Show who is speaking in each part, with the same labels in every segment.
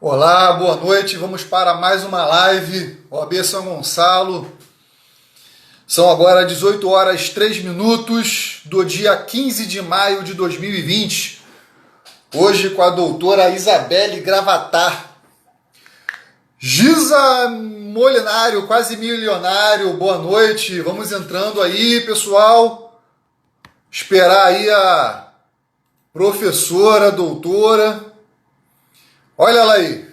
Speaker 1: Olá, boa noite. Vamos para mais uma live, OAB São Gonçalo. São agora 18 horas 3 minutos do dia 15 de maio de 2020. Hoje com a doutora Isabelle Gravatar. Giza Molenário, quase milionário, boa noite. Vamos entrando aí, pessoal. Esperar aí a professora, a doutora. Olha ela aí.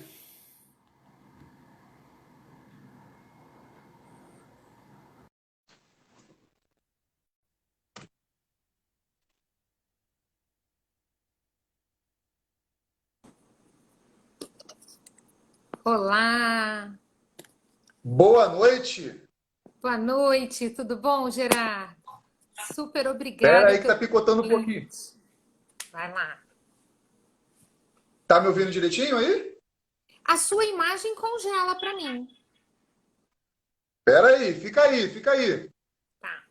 Speaker 2: Olá,
Speaker 1: Boa noite.
Speaker 2: boa noite, tudo bom, Gerardo? Super
Speaker 1: Pera
Speaker 2: obrigada
Speaker 1: aí que
Speaker 2: pelo
Speaker 1: tá picotando um pouquinho.
Speaker 2: convite. Vai lá.
Speaker 1: Tá me ouvindo direitinho aí?
Speaker 2: A sua imagem congela para mim.
Speaker 1: Pera aí, fica aí, fica aí.
Speaker 2: Tá.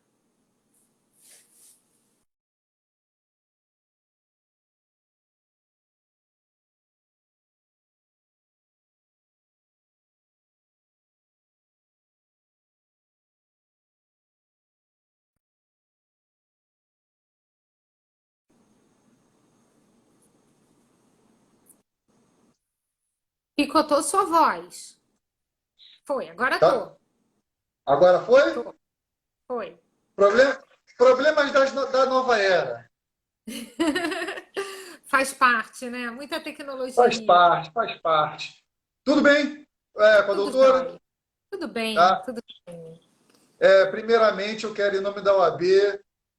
Speaker 2: Picotou sua voz. Foi, agora
Speaker 1: Tá?
Speaker 2: tô.
Speaker 1: Agora foi?
Speaker 2: Tô. Foi.
Speaker 1: Problema, problemas da nova era.
Speaker 2: Faz parte, né? Muita
Speaker 1: Faz
Speaker 2: tecnologia.
Speaker 1: parte, faz parte. Tudo bem? Com a
Speaker 2: Tudo
Speaker 1: doutora?
Speaker 2: jóia. Tudo bem,
Speaker 1: Tá?
Speaker 2: tudo bem.
Speaker 1: Primeiramente, eu quero, em nome da OAB,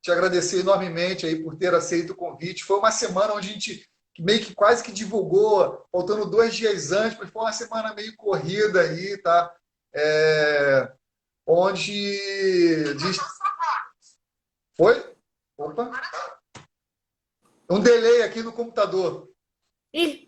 Speaker 1: te agradecer enormemente aí por ter aceito o convite. Foi uma semana onde a gente meio que quase que divulgou, faltando 2 dias antes, mas foi uma semana meio corrida aí, tá? É, onde... Foi? Opa! Um delay aqui no computador.
Speaker 2: Ih,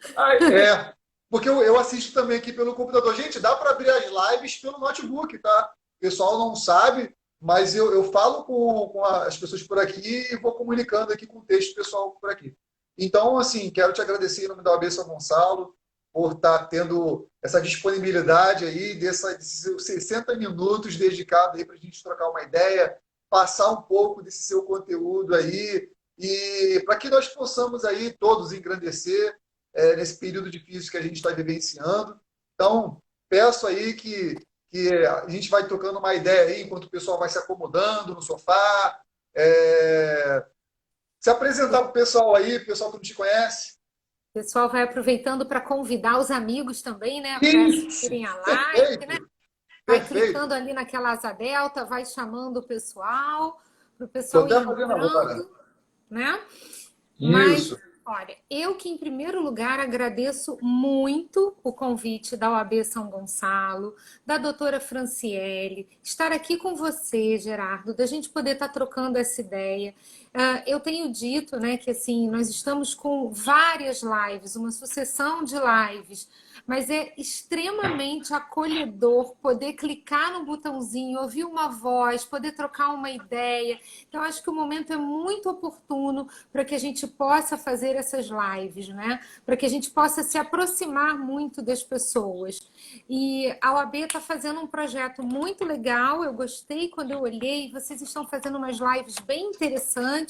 Speaker 1: Porque eu assisto também aqui pelo computador. Gente, dá para abrir as lives pelo notebook, tá? O pessoal não sabe, mas eu falo com as pessoas por aqui e vou comunicando aqui com o texto pessoal por aqui. Então, assim, quero te agradecer em nome da OAB São Gonçalo por estar tendo essa disponibilidade aí, desses seus 60 minutos dedicados aí para a gente trocar uma ideia, passar um pouco desse seu conteúdo aí, e para que nós possamos aí todos engrandecer nesse período difícil que a gente está vivenciando. Então, peço aí que a gente vai trocando uma ideia aí enquanto o pessoal vai se acomodando no sofá. Se apresentar para o pessoal aí, pessoal que não te conhece.
Speaker 2: o pessoal vai aproveitando para convidar os amigos também, né? Para
Speaker 1: Isso!
Speaker 2: assistirem a live, né?
Speaker 1: Perfeito!
Speaker 2: Vai
Speaker 1: Perfeito!
Speaker 2: clicando ali naquela asa delta, vai chamando o pessoal, para o
Speaker 1: Estou
Speaker 2: pessoal ir
Speaker 1: até fazendo agora.
Speaker 2: entrando, né? Mas,
Speaker 1: Isso.
Speaker 2: olha, eu que em primeiro lugar agradeço muito o convite da OAB São Gonçalo, da doutora Franciele, estar aqui com você, Gerardo, da gente poder estar trocando essa ideia. Eu tenho dito, né, que assim, nós estamos com várias lives, uma sucessão de lives, mas é extremamente acolhedor poder clicar no botãozinho, ouvir uma voz, poder trocar uma ideia. Então, acho que o momento é muito oportuno para que a gente possa fazer essas lives, né? Para que a gente possa se aproximar muito das pessoas. E a OAB está fazendo um projeto muito legal, eu gostei quando eu olhei, vocês estão fazendo umas lives bem interessantes,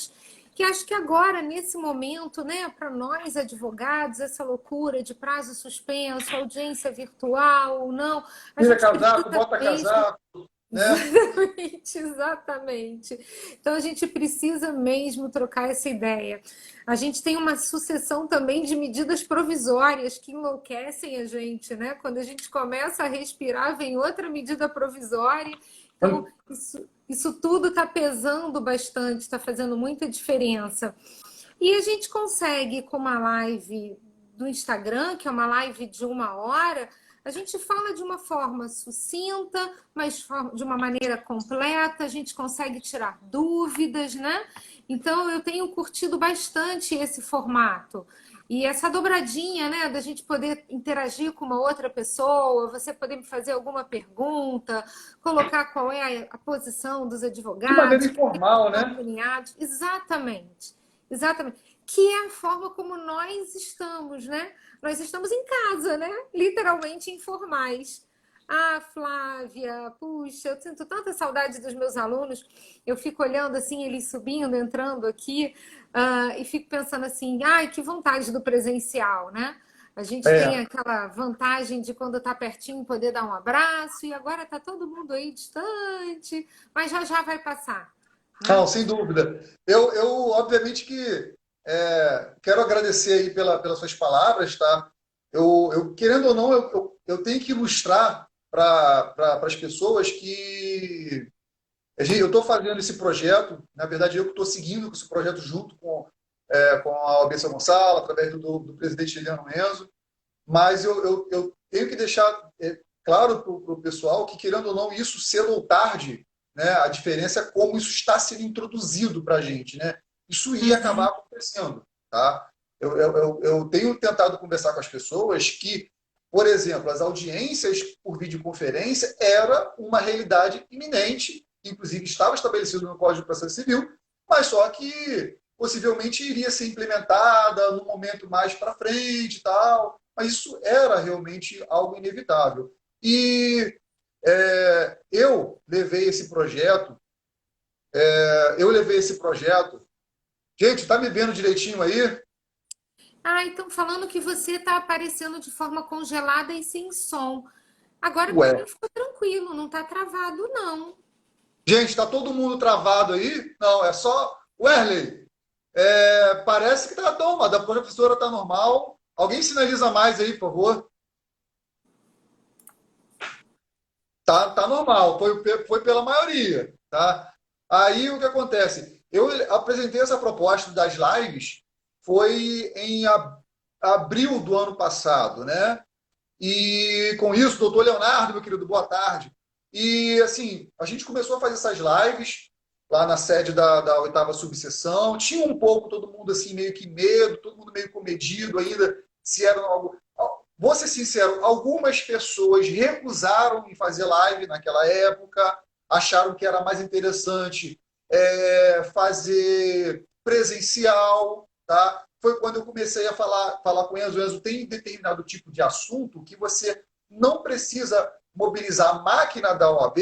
Speaker 2: que acho que agora, nesse momento, né, para nós advogados, essa loucura de prazo suspenso, audiência virtual ou não, a
Speaker 1: Tira
Speaker 2: gente
Speaker 1: casaco,
Speaker 2: precisa
Speaker 1: bota
Speaker 2: mesmo.
Speaker 1: casaco, né?
Speaker 2: Exatamente, exatamente. Então a gente precisa mesmo trocar essa ideia. A gente tem uma sucessão também de medidas provisórias que enlouquecem a gente, né? Quando a gente começa a respirar, vem outra medida provisória. Então, isso tudo está pesando bastante, está fazendo muita diferença. E a gente consegue, com uma live do Instagram, que é uma live de 1 hora, a gente fala de uma forma sucinta, mas de uma maneira completa, a gente consegue tirar dúvidas, né? Então, eu tenho curtido bastante esse formato. E essa dobradinha, né, da gente poder interagir com uma outra pessoa, você poder me fazer alguma pergunta, colocar qual é a posição dos
Speaker 1: De maneira
Speaker 2: advogados,
Speaker 1: informal,
Speaker 2: estão
Speaker 1: né?
Speaker 2: alinhados. Exatamente. Exatamente. que é a forma como nós estamos, né? Nós estamos em casa, né? Literalmente informais. Ah, Flávia, puxa, eu sinto tanta saudade dos meus alunos. Eu fico olhando assim, eles subindo, entrando aqui, e fico pensando assim, ai, que vontade do presencial, né? A gente tem
Speaker 1: É,
Speaker 2: aquela vantagem de quando está pertinho poder dar um abraço, e agora está todo mundo aí distante, mas já já vai passar,
Speaker 1: não,
Speaker 2: né?
Speaker 1: sem dúvida. Obviamente que quero agradecer aí pelas suas palavras, tá? Querendo ou não, eu tenho que ilustrar para as pessoas que eu estou fazendo esse projeto, na verdade, eu que estou seguindo com esse projeto junto com a OAB São Gonçalo, através do presidente Juliano Enzo, mas eu tenho que deixar claro para o pessoal que, querendo ou não, isso cedo ou tarde, né, a diferença é como isso está sendo introduzido para a gente. Né? Isso ia acabar
Speaker 2: Uhum.
Speaker 1: acontecendo. Tá? Eu tenho tentado conversar com as pessoas que, por exemplo, as audiências por videoconferência era uma realidade iminente, inclusive estava estabelecido no Código de Processo Civil, mas só que possivelmente iria ser implementada no momento mais para frente e tal, mas isso era realmente algo inevitável. E eu levei esse projeto, Gente, tá me vendo direitinho aí?
Speaker 2: Ah, então falando que você está aparecendo de forma congelada e sem som. Agora para mim
Speaker 1: Ué.
Speaker 2: ficou tranquilo, não está travado, não.
Speaker 1: Gente, tá todo mundo travado aí? Não, é só. Werley, parece que tá tão, mas a professora tá normal. Alguém sinaliza mais aí, por favor? Tá normal, foi pela maioria, tá? Aí o que acontece? Eu apresentei essa proposta das lives, foi em abril do ano passado, né? E com isso, doutor Leonardo, meu querido, boa tarde. E assim, a gente começou a fazer essas lives lá na sede da oitava subseção. Tinha um pouco todo mundo assim, meio que medo, todo mundo meio comedido ainda, se era algo. Vou ser sincero, algumas pessoas recusaram em fazer live naquela época, acharam que era mais interessante fazer presencial, tá? Foi quando eu comecei a falar com o Enzo. Enzo, tem determinado tipo de assunto que você não precisa mobilizar a máquina da OAB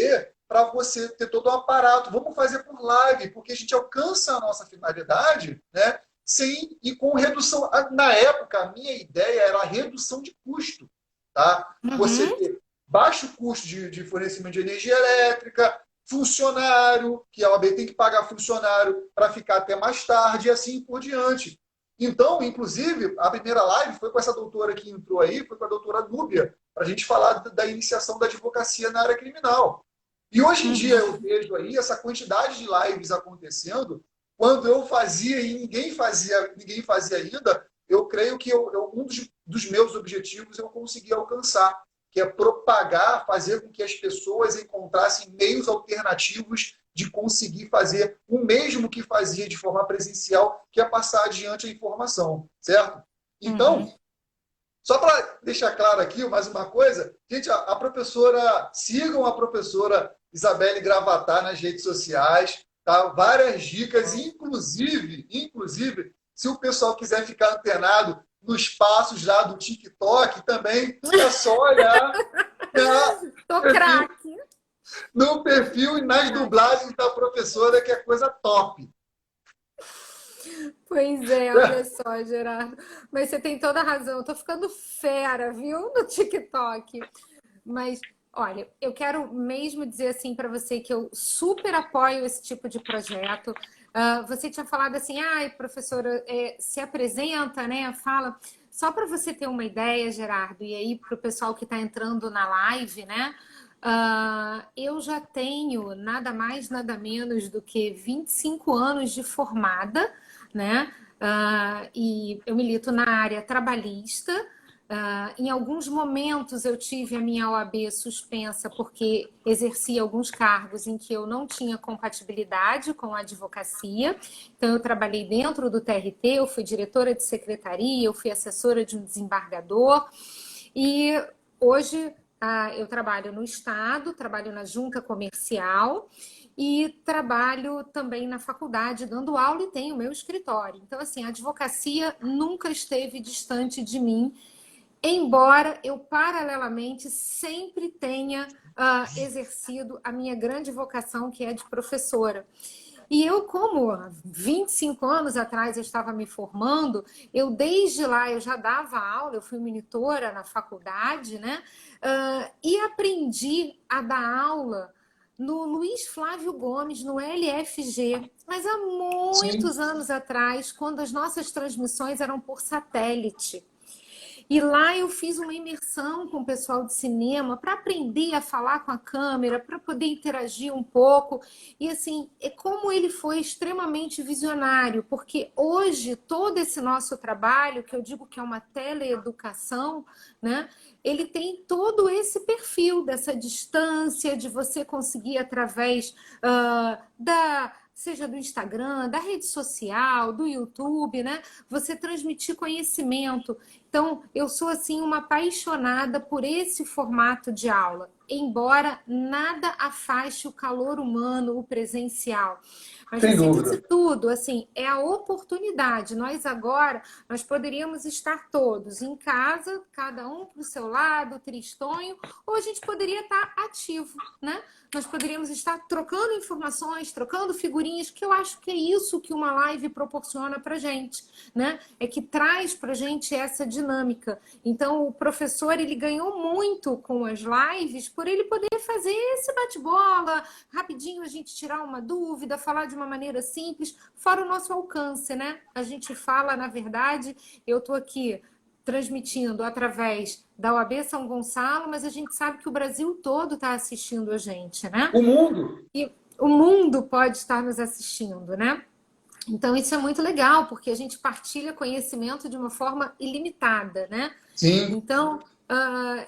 Speaker 1: para você ter todo o aparato. Vamos fazer por live, porque a gente alcança a nossa finalidade, né? Sem e com redução. Na época, a minha ideia era a redução de custo. Tá? Você
Speaker 2: Uhum.
Speaker 1: ter baixo custo de fornecimento de energia elétrica, funcionário, que a OAB tem que pagar funcionário para ficar até mais tarde, e assim por diante. Então, inclusive, a primeira live foi com essa doutora que entrou aí, foi com a doutora Núbia, para a gente falar da iniciação da advocacia na área criminal. E hoje em dia eu
Speaker 2: Uhum.
Speaker 1: vejo aí essa quantidade de lives acontecendo, quando eu fazia e ninguém fazia ainda, eu creio que um dos meus objetivos eu consegui alcançar, que é propagar, fazer com que as pessoas encontrassem meios alternativos de conseguir fazer o mesmo que fazia de forma presencial, que é passar adiante a informação, certo?
Speaker 2: Uhum.
Speaker 1: Então, só para deixar claro aqui mais uma coisa, gente, a professora, sigam a professora Isabelle Gravatar nas redes sociais, tá? Várias dicas, inclusive, se o pessoal quiser ficar antenado nos passos lá do TikTok também, é só olhar, né,
Speaker 2: Tô
Speaker 1: perfil,
Speaker 2: craque.
Speaker 1: no perfil e nas
Speaker 2: Craque.
Speaker 1: dublagens da professora, que é coisa top.
Speaker 2: Pois é, olha só, Gerardo. Mas você tem toda a razão. Eu tô ficando fera, viu, no TikTok. Mas, olha, eu quero mesmo dizer assim para você que eu super apoio esse tipo de projeto. Você tinha falado assim, ai, professora, se apresenta, né? Fala. Só para você ter uma ideia, Gerardo, e aí para o pessoal que está entrando na live, né? Eu já tenho nada mais, nada menos do que 25 anos de formada, né? E eu milito na área trabalhista. Em alguns momentos eu tive a minha OAB suspensa porque exerci alguns cargos em que eu não tinha compatibilidade com a advocacia. Então eu trabalhei dentro do TRT, eu fui diretora de secretaria, eu fui assessora de um desembargador e hoje eu trabalho no Estado, trabalho na junta comercial e trabalho também na faculdade, dando aula e tenho meu escritório. Então, assim, a advocacia nunca esteve distante de mim, embora eu, paralelamente, sempre tenha exercido a minha grande vocação, que é de professora. E eu, como há 25 anos atrás eu estava me formando, eu desde lá eu já dava aula, eu fui monitora na faculdade, né? E aprendi a dar aula no Luiz Flávio Gomes, no LFG, mas há
Speaker 1: Sim.
Speaker 2: muitos anos atrás, quando as nossas transmissões eram por satélite. E lá eu fiz uma imersão com o pessoal de cinema para aprender a falar com a câmera, para poder interagir um pouco. E assim, é como ele foi extremamente visionário, porque hoje todo esse nosso trabalho, que eu digo que é uma teleeducação, né? Ele tem todo esse perfil dessa distância, de você conseguir através seja do Instagram, da rede social, do YouTube, né? Você transmitir conhecimento. Então, eu sou assim uma apaixonada por esse formato de aula, embora nada afaste o calor humano, o presencial. Mas
Speaker 1: Sem
Speaker 2: acima de
Speaker 1: dúvida.
Speaker 2: tudo, assim, é a oportunidade. Nós agora, nós poderíamos estar todos em casa, cada um para o seu lado, tristonho, ou a gente poderia estar ativo, né? Nós poderíamos estar trocando informações, trocando figurinhas, que eu acho que é isso que uma live proporciona para gente, né? É que traz para gente essa dinâmica. Então, o professor, ele ganhou muito com as lives por ele poder fazer esse bate-bola, rapidinho a gente tirar uma dúvida, falar de uma maneira simples, fora o nosso alcance, né? A gente fala, na verdade, eu estou aqui transmitindo através da OAB São Gonçalo, mas a gente sabe que o Brasil todo está assistindo a gente, né?
Speaker 1: O mundo.
Speaker 2: E o mundo pode estar nos assistindo, né? Então, isso é muito legal, porque a gente partilha conhecimento de uma forma ilimitada, né?
Speaker 1: Sim.
Speaker 2: Então,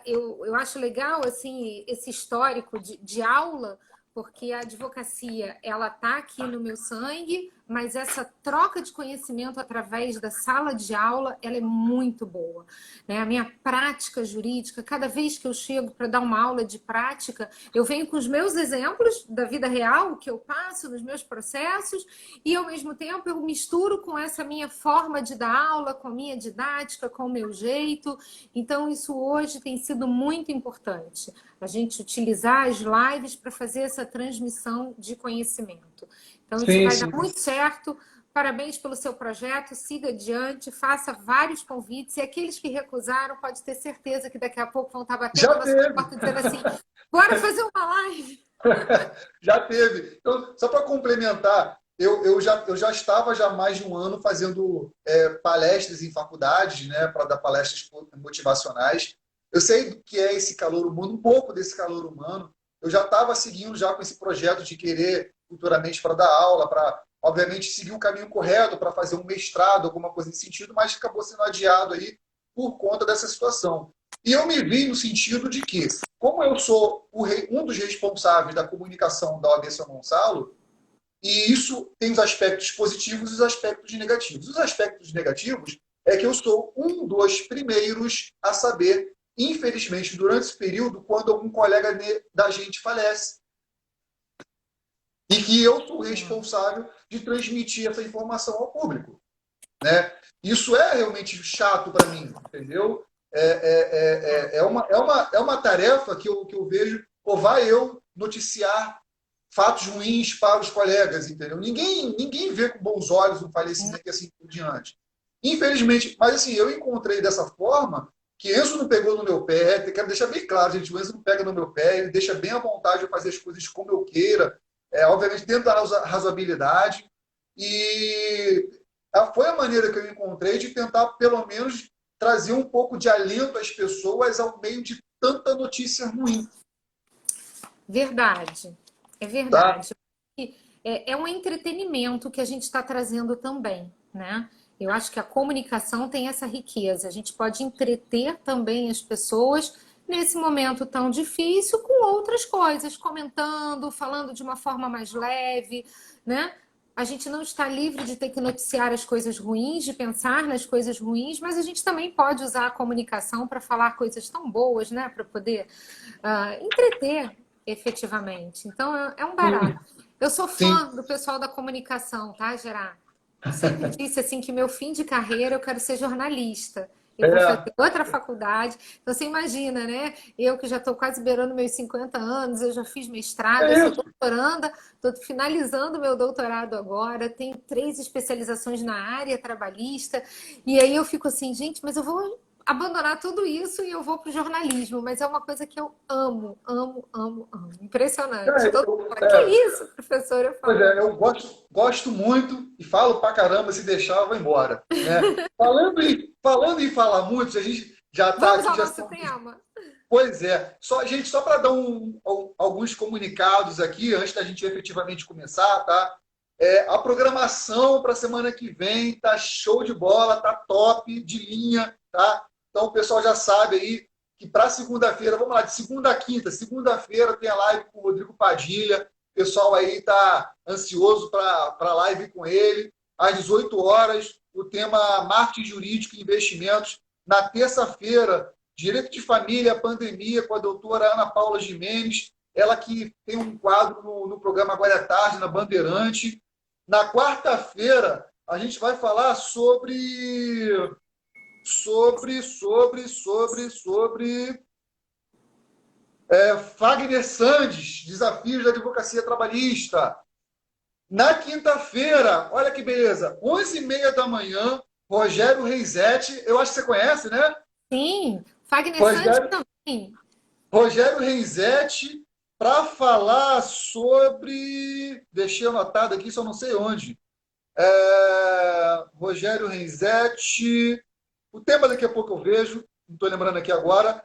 Speaker 2: eu acho legal, assim, esse histórico de aula, porque a advocacia, ela está aqui no meu sangue, mas essa troca de conhecimento através da sala de aula, ela é muito boa, né? A minha prática jurídica, cada vez que eu chego para dar uma aula de prática, eu venho com os meus exemplos da vida real, o que eu passo nos meus processos, e ao mesmo tempo eu misturo com essa minha forma de dar aula, com a minha didática, com o meu jeito. Então, isso hoje tem sido muito importante, a gente utilizar as lives para fazer essa transmissão de conhecimento. Então, isso
Speaker 1: Sim,
Speaker 2: vai dar
Speaker 1: sim.
Speaker 2: muito certo. Parabéns pelo seu projeto, siga adiante, faça vários convites. E aqueles que recusaram, pode ter certeza que daqui a pouco vão estar batendo
Speaker 1: Já
Speaker 2: na sua
Speaker 1: teve.
Speaker 2: porta dizendo assim: bora fazer uma live.
Speaker 1: Já teve. Então, só para complementar, eu já estava já há mais de um ano fazendo palestras em faculdades, né, para dar palestras motivacionais. Eu sei do que é esse calor humano, um pouco desse calor humano. Eu já estava seguindo já com esse projeto de querer futuramente para dar aula, para, obviamente, seguir o caminho correto, para fazer um mestrado, alguma coisa nesse sentido, mas acabou sendo adiado aí por conta dessa situação. E eu me vi no sentido de que, como eu sou um dos responsáveis da comunicação da OAB São Gonçalo, e isso tem os aspectos positivos e os aspectos negativos. Os aspectos negativos é que eu sou um dos primeiros a saber, infelizmente, durante esse período, quando algum colega da gente falece. E que eu sou responsável de transmitir essa informação ao público, né? Isso é realmente chato para mim, entendeu? É uma tarefa que eu vejo, ou vai eu noticiar fatos ruins para os colegas, entendeu? Ninguém vê com bons olhos um falecimento e assim por diante. Infelizmente, mas assim, eu encontrei dessa forma que Enzo não pegou no meu pé, quero deixar bem claro, gente, o Enzo não pega no meu pé, ele deixa bem à vontade de fazer as coisas como eu queira, obviamente dentro da razoabilidade, e foi a maneira que eu encontrei de tentar, pelo menos, trazer um pouco de alento às pessoas ao meio de tanta notícia ruim.
Speaker 2: Verdade, é
Speaker 1: Tá?
Speaker 2: verdade. É um entretenimento que a gente está trazendo também, né? Eu acho que a comunicação tem essa riqueza. A gente pode entreter também as pessoas nesse momento tão difícil com outras coisas, comentando, falando de uma forma mais leve, né? A gente não está livre de ter que noticiar as coisas ruins, de pensar nas coisas ruins, mas a gente também pode usar a comunicação para falar coisas tão boas, né? Para poder entreter efetivamente. Então, é um barato. Eu sou
Speaker 1: Sim.
Speaker 2: fã do pessoal da comunicação, tá, Gerardo? Eu sempre disse assim que meu fim de carreira eu quero ser jornalista. Eu vou fazer
Speaker 1: É,
Speaker 2: outra faculdade. Então você imagina, né? Eu que já estou quase beirando meus 50 anos, eu já fiz mestrado, eu
Speaker 1: é
Speaker 2: sou
Speaker 1: isso.
Speaker 2: doutoranda, estou finalizando meu doutorado agora, tenho 3 especializações na área trabalhista. E aí eu fico assim, gente, mas eu vou abandonar tudo isso e eu vou para o jornalismo, mas é uma coisa que eu amo, amo, amo, amo. Impressionante.
Speaker 1: É,
Speaker 2: Todo mundo fala, que isso, professor? Eu
Speaker 1: pois
Speaker 2: falo,
Speaker 1: é, eu gosto muito e falo pra caramba, se deixar eu vou embora, né? Falando em falar muito, a gente já está
Speaker 2: vamos
Speaker 1: aqui,
Speaker 2: ao
Speaker 1: já
Speaker 2: nosso
Speaker 1: são.
Speaker 2: tema.
Speaker 1: Pois é, só, gente, só para dar alguns comunicados aqui, antes da gente efetivamente começar, tá? A programação para a semana que vem tá show de bola, tá top, de linha, tá? Então o pessoal já sabe aí que para segunda-feira, vamos lá, de segunda a quinta, segunda-feira tem a live com o Rodrigo Padilha, o pessoal aí tá ansioso para a live com ele, às 18 horas, o tema marketing jurídico e investimentos. Na terça-feira, Direito de Família, Pandemia, com a doutora Ana Paula Gimenez, ela que tem um quadro no programa Agora é Tarde, na Bandeirante. Na quarta-feira, a gente vai falar sobre Fagner Sandes, desafios da advocacia trabalhista. Na quinta-feira, olha que beleza, 11h30 da manhã, Rogério Reisetti, eu acho que você conhece, né?
Speaker 2: Sim, Fagner Santos
Speaker 1: Rogério
Speaker 2: também.
Speaker 1: Rogério Renzetti para falar sobre. Deixei anotado aqui, só não sei onde. Rogério Renzetti. O tema daqui a pouco eu vejo, não estou lembrando aqui agora.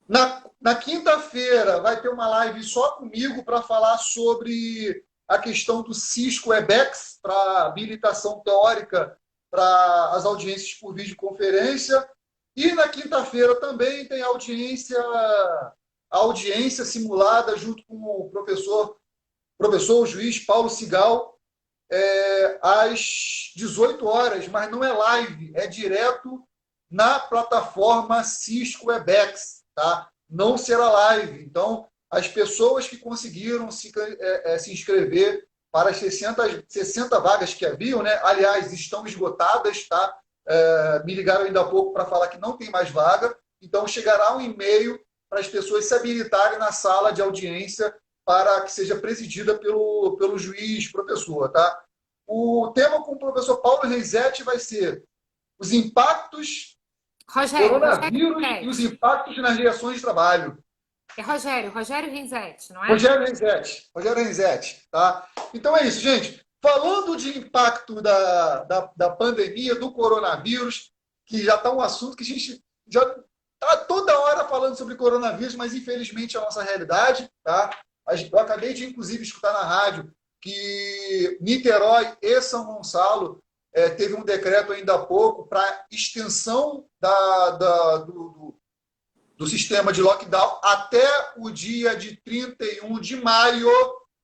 Speaker 1: Na quinta-feira vai ter uma live só comigo para falar sobre a questão do Cisco Webex para habilitação teórica para as audiências por videoconferência. E na quinta-feira também tem audiência simulada junto com o professor o juiz Paulo Sigal, às 18 horas, mas não é live, é direto na plataforma Cisco Webex, tá? Não será live. Então, as pessoas que conseguiram se inscrever para as 60 vagas que haviam, né? Aliás, estão esgotadas, tá? Me ligaram ainda há pouco para falar que não tem mais vaga. Então, chegará um e-mail para as pessoas se habilitarem na sala de audiência para que seja presidida pelo juiz, professor, tá? O tema com o professor Paulo Renzetti vai ser os impactos
Speaker 2: Rogério
Speaker 1: coronavírus e os
Speaker 2: Renzetti.
Speaker 1: impactos nas relações de trabalho.
Speaker 2: É Rogério Renzetti, não é?
Speaker 1: Rogério Renzetti, tá? Então é isso, gente. Falando de impacto da pandemia, do coronavírus, que já está um assunto que a gente já está toda hora falando sobre coronavírus, mas infelizmente é a nossa realidade, tá? Eu acabei de, inclusive, escutar na rádio que Niterói e São Gonçalo teve um decreto ainda há pouco para extensão do sistema de lockdown até o dia de 31 de maio,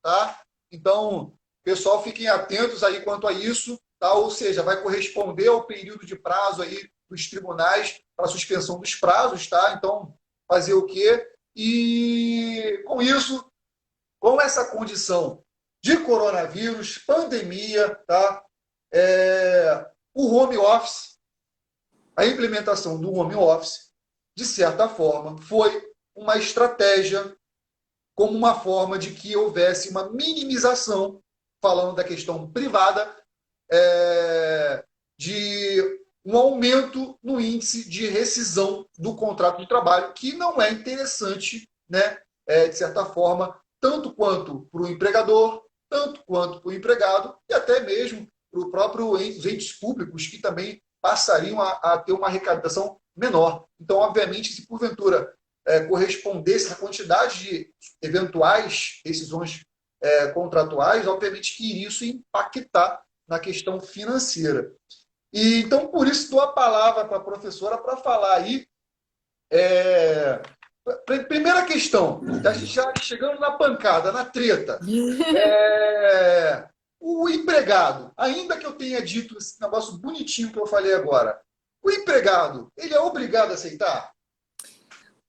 Speaker 1: tá? Então, pessoal, fiquem atentos aí quanto a isso, tá? Ou seja, vai corresponder ao período de prazo aí dos tribunais para suspensão dos prazos, tá? Então, fazer o quê? E com isso, com essa condição de coronavírus, pandemia, tá? O home office, a implementação do home office, de certa forma, foi uma estratégia como uma forma de que houvesse uma minimização, falando da questão privada, de um aumento no índice de rescisão do contrato de trabalho, que não é interessante, né, de certa forma, tanto quanto para o empregador, tanto quanto para o empregado, e até mesmo para o próprio os entes públicos, que também passariam a ter uma arrecadação menor. Então, obviamente, se porventura correspondesse a quantidade de eventuais decisões contratuais, obviamente que iria isso impactar na questão financeira. E então, por isso, dou a palavra para a professora para falar aí. Primeira questão, a gente já chegando na pancada, na treta. O empregado, ainda que eu tenha dito esse negócio bonitinho que eu falei agora, o empregado, ele é obrigado a aceitar?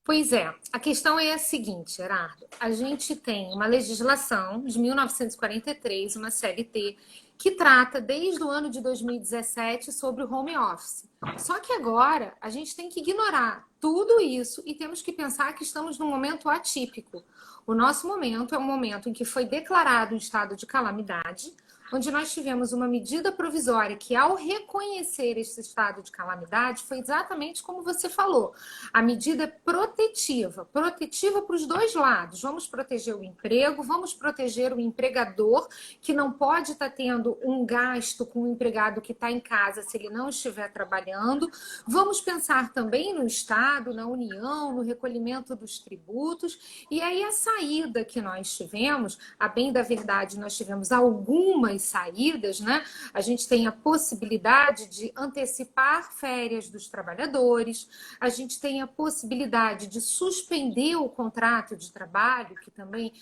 Speaker 2: Pois é, a questão é a seguinte, Gerardo. A gente tem uma legislação de 1943, uma CLT, que trata desde o ano de 2017 sobre o home office. Só que agora a gente tem que ignorar tudo isso e temos que pensar que estamos num momento atípico. O nosso momento é um momento em que foi declarado um estado de calamidade, onde nós tivemos uma medida provisória que, ao reconhecer esse estado de calamidade, foi exatamente como você falou. A medida é protetiva para os dois lados. Vamos proteger o emprego, vamos proteger o empregador, que não pode estar tendo um gasto com o empregado que está em casa se ele não estiver trabalhando. Vamos pensar também no Estado, na União, no recolhimento dos tributos. E aí a saída que nós tivemos, a bem da verdade, nós tivemos algumas saídas, né? A gente tem a possibilidade de antecipar férias dos trabalhadores, a gente tem a possibilidade de suspender o contrato de trabalho, que também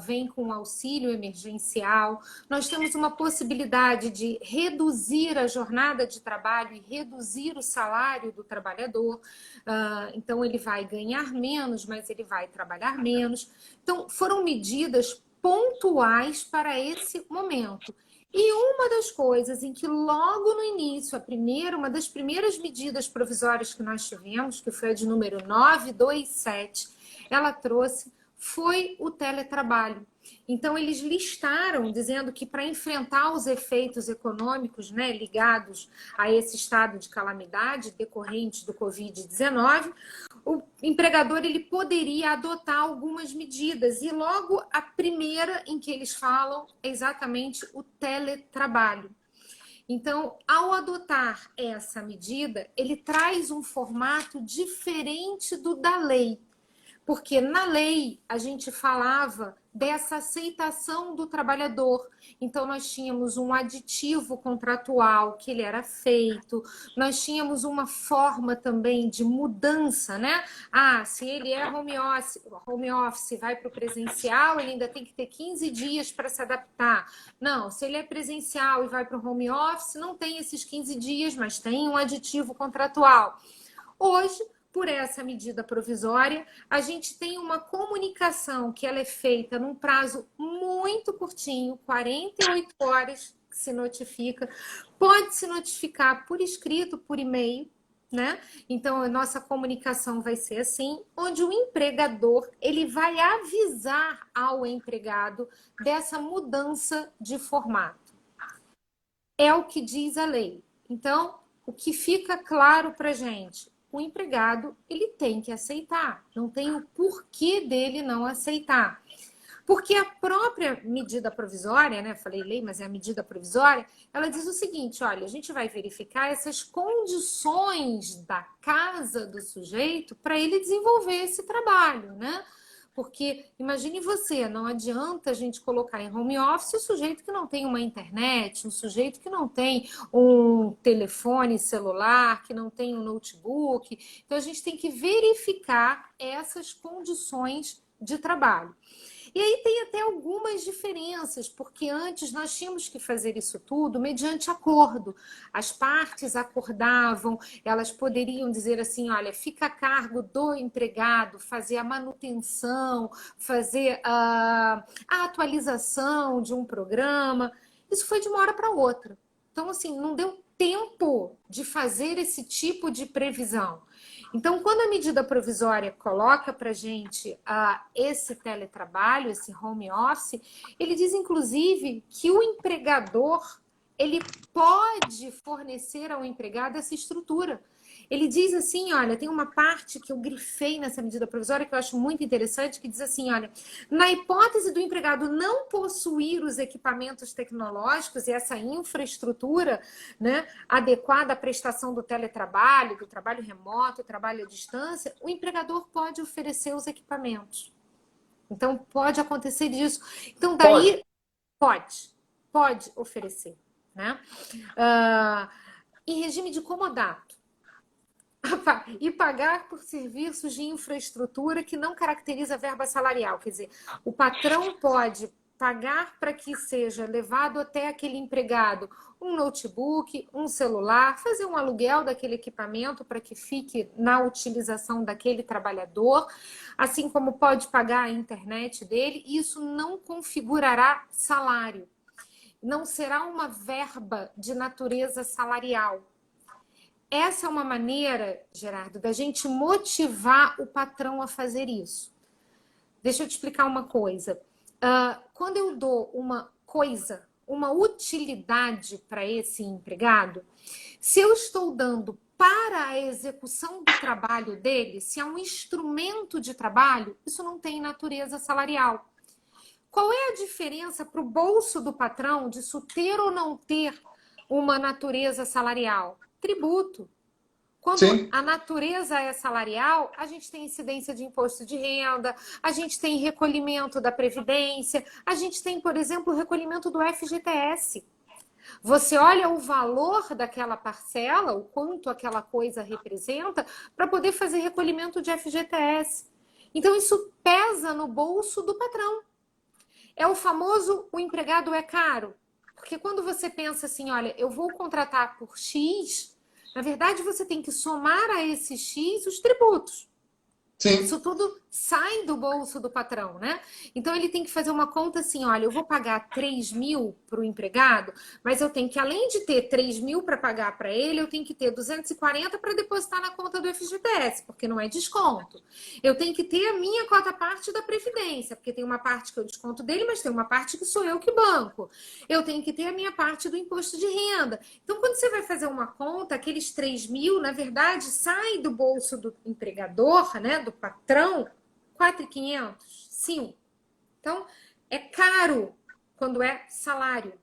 Speaker 2: vem com auxílio emergencial. Nós temos uma possibilidade de reduzir a jornada de trabalho e reduzir o salário do trabalhador. Então, ele vai ganhar menos, mas ele vai trabalhar menos. Então, foram medidas pontuais para esse momento. E uma das coisas em que logo no início, uma das primeiras medidas provisórias que nós tivemos, que foi a de número 927, ela trouxe, foi o teletrabalho. Então, eles listaram, dizendo que para enfrentar os efeitos econômicos, né, ligados a esse estado de calamidade decorrente do Covid-19, o empregador ele poderia adotar algumas medidas. E logo a primeira em que eles falam é exatamente o teletrabalho. Então, ao adotar essa medida, ele traz um formato diferente do da lei. Porque na lei a gente falava dessa aceitação do trabalhador. Então, nós tínhamos um aditivo contratual que ele era feito, nós tínhamos uma forma também de mudança, né? Se ele é home office vai para o presencial, ele ainda tem que ter 15 dias para se adaptar. Não, se ele é presencial e vai para o home office, não tem esses 15 dias, mas tem um aditivo contratual. Hoje, por essa medida provisória, a gente tem uma comunicação que ela é feita num prazo muito curtinho, 48 horas que se notifica. Pode se notificar por escrito, por e-mail, né? Então, a nossa comunicação vai ser assim, onde o empregador ele vai avisar ao empregado dessa mudança de formato. É o que diz a lei. Então, o que fica claro para a gente? O empregado ele tem que aceitar, não tem o porquê dele não aceitar. Porque a própria medida provisória, né? Falei lei, mas é a medida provisória, ela diz o seguinte: olha, a gente vai verificar essas condições da casa do sujeito para ele desenvolver esse trabalho, né? Porque imagine você, não adianta a gente colocar em home office o sujeito que não tem uma internet, um sujeito que não tem um telefone celular, que não tem um notebook. Então a gente tem que verificar essas condições de trabalho. E aí tem até algumas diferenças, porque antes nós tínhamos que fazer isso tudo mediante acordo. As partes acordavam, elas poderiam dizer assim, olha, fica a cargo do empregado fazer a manutenção, fazer a atualização de um programa. Isso foi de uma hora para outra. Então, assim, não deu tempo de fazer esse tipo de previsão. Então, quando a medida provisória coloca para a gente esse teletrabalho, esse home office, ele diz, inclusive, que o empregador ele pode fornecer ao empregado essa estrutura. Ele diz assim, olha, tem uma parte que eu grifei nessa medida provisória que eu acho muito interessante, que diz assim, olha, na hipótese do empregado não possuir os equipamentos tecnológicos e essa infraestrutura, né, adequada à prestação do teletrabalho, do trabalho remoto, do trabalho à distância, o empregador pode oferecer os equipamentos. Então, pode acontecer disso. Então, daí, pode oferecer, né? Em regime de comodato. E pagar por serviços de infraestrutura que não caracteriza a verba salarial. Quer dizer, o patrão pode pagar para que seja levado até aquele empregado um notebook, um celular, fazer um aluguel daquele equipamento para que fique na utilização daquele trabalhador, assim como pode pagar a internet dele, isso não configurará salário, não será uma verba de natureza salarial. Essa é uma maneira, Gerardo, da gente motivar o patrão a fazer isso. Deixa eu te explicar uma coisa. Quando eu dou uma coisa, uma utilidade para esse empregado, se eu estou dando para a execução do trabalho dele, se é um instrumento de trabalho, isso não tem natureza salarial. Qual é a diferença para o bolso do patrão disso ter ou não ter uma natureza salarial? Tributo. Quando
Speaker 1: Sim.
Speaker 2: a natureza é salarial, a gente tem incidência de imposto de renda, a gente tem recolhimento da Previdência, a gente tem, por exemplo, o recolhimento do FGTS. Você olha o valor daquela parcela, o quanto aquela coisa representa, para poder fazer recolhimento de FGTS. Então, isso pesa no bolso do patrão. É o famoso, o empregado é caro. Porque quando você pensa assim, olha, eu vou contratar por X, na verdade você tem que somar a esse X os tributos.
Speaker 1: Sim.
Speaker 2: Isso tudo sai do bolso do patrão, né? Então ele tem que fazer uma conta assim, olha, eu vou pagar 3.000 para o empregado, mas eu tenho que, além de ter 3.000 para pagar para ele, eu tenho que ter 240 para depositar na conta do FGTS, porque não é desconto. Eu tenho que ter a minha cota parte da Previdência, porque tem uma parte que eu desconto dele, mas tem uma parte que sou eu que banco. Eu tenho que ter a minha parte do imposto de renda. Então, quando você vai fazer uma conta, aqueles 3.000, na verdade, sai do bolso do empregador, né, do patrão, 4.500, 5. Então, é caro quando é salário.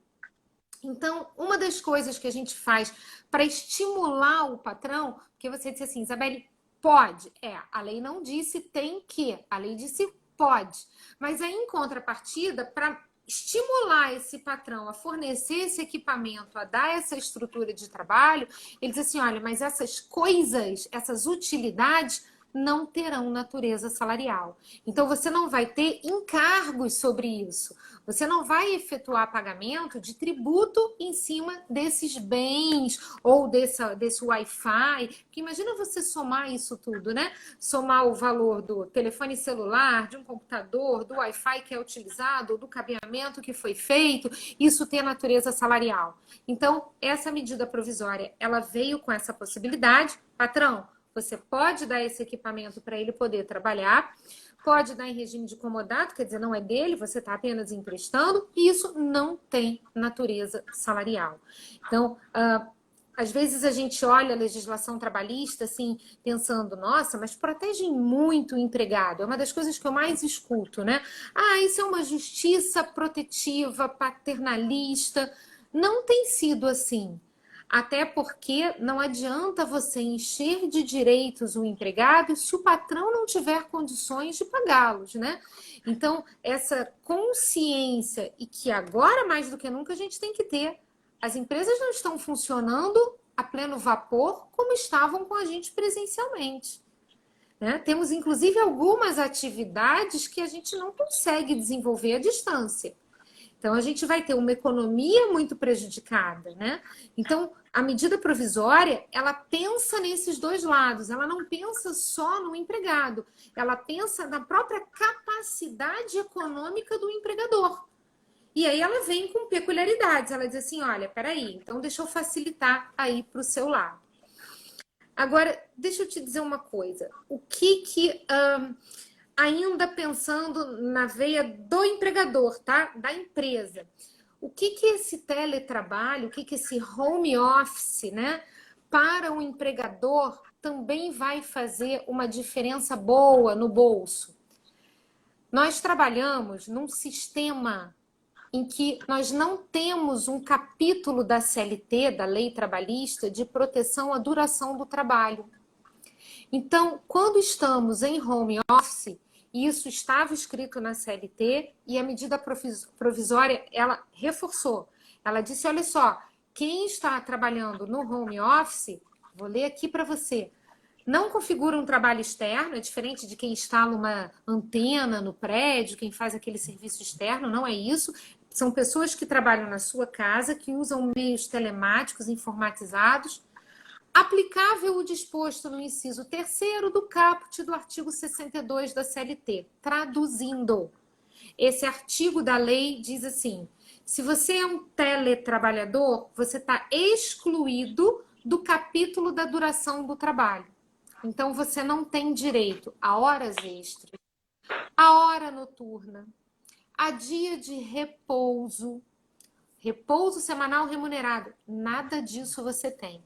Speaker 2: Então, uma das coisas que a gente faz para estimular o patrão, porque você disse assim, Isabelle, pode. A lei não disse tem que, a lei disse pode. Mas aí, em contrapartida, para estimular esse patrão a fornecer esse equipamento, a dar essa estrutura de trabalho, ele diz assim, olha, mas essas coisas, essas utilidades não terão natureza salarial. Então, você não vai ter encargos sobre isso. Você não vai efetuar pagamento de tributo em cima desses bens ou desse Wi-Fi. Porque imagina você somar isso tudo, né? Somar o valor do telefone celular, de um computador, do Wi-Fi que é utilizado, do cabeamento que foi feito, isso ter natureza salarial. Então, essa medida provisória, ela veio com essa possibilidade. Patrão, você pode dar esse equipamento para ele poder trabalhar, pode dar em regime de comodato, quer dizer, não é dele, você está apenas emprestando, e isso não tem natureza salarial. Então, às vezes a gente olha a legislação trabalhista assim, pensando, nossa, mas protegem muito o empregado. É uma das coisas que eu mais escuto, né? Isso é uma justiça protetiva, paternalista. Não tem sido assim. Até porque não adianta você encher de direitos o empregado se o patrão não tiver condições de pagá-los, né? Então, essa consciência, e que agora mais do que nunca a gente tem que ter, as empresas não estão funcionando a pleno vapor como estavam com a gente presencialmente, né? Temos, inclusive, algumas atividades que a gente não consegue desenvolver à distância. Então, a gente vai ter uma economia muito prejudicada, né? Então, a medida provisória, ela pensa nesses dois lados. Ela não pensa só no empregado. Ela pensa na própria capacidade econômica do empregador. E aí ela vem com peculiaridades. Ela diz assim, olha, peraí, então deixa eu facilitar aí para o seu lado. Agora, deixa eu te dizer uma coisa. O que ainda pensando na veia do empregador, tá? Da empresa. O que esse teletrabalho, o que esse home office, né? Para o empregador também vai fazer uma diferença boa no bolso. Nós trabalhamos num sistema em que nós não temos um capítulo da CLT, da Lei Trabalhista, de proteção à duração do trabalho. Então, quando estamos em home office, e isso estava escrito na CLT, e a medida provisória, ela reforçou. Ela disse, olha só, quem está trabalhando no home office, vou ler aqui para você, não configura um trabalho externo, é diferente de quem instala uma antena no prédio, quem faz aquele serviço externo, não é isso. São pessoas que trabalham na sua casa, que usam meios telemáticos informatizados, aplicável o disposto no inciso 3º do caput do artigo 62 da CLT. Traduzindo, esse artigo da lei diz assim: se você é um teletrabalhador, você está excluído do capítulo da duração do trabalho. Então, você não tem direito a horas extras, a hora noturna, a dia de repouso, repouso semanal remunerado. Nada disso você tem.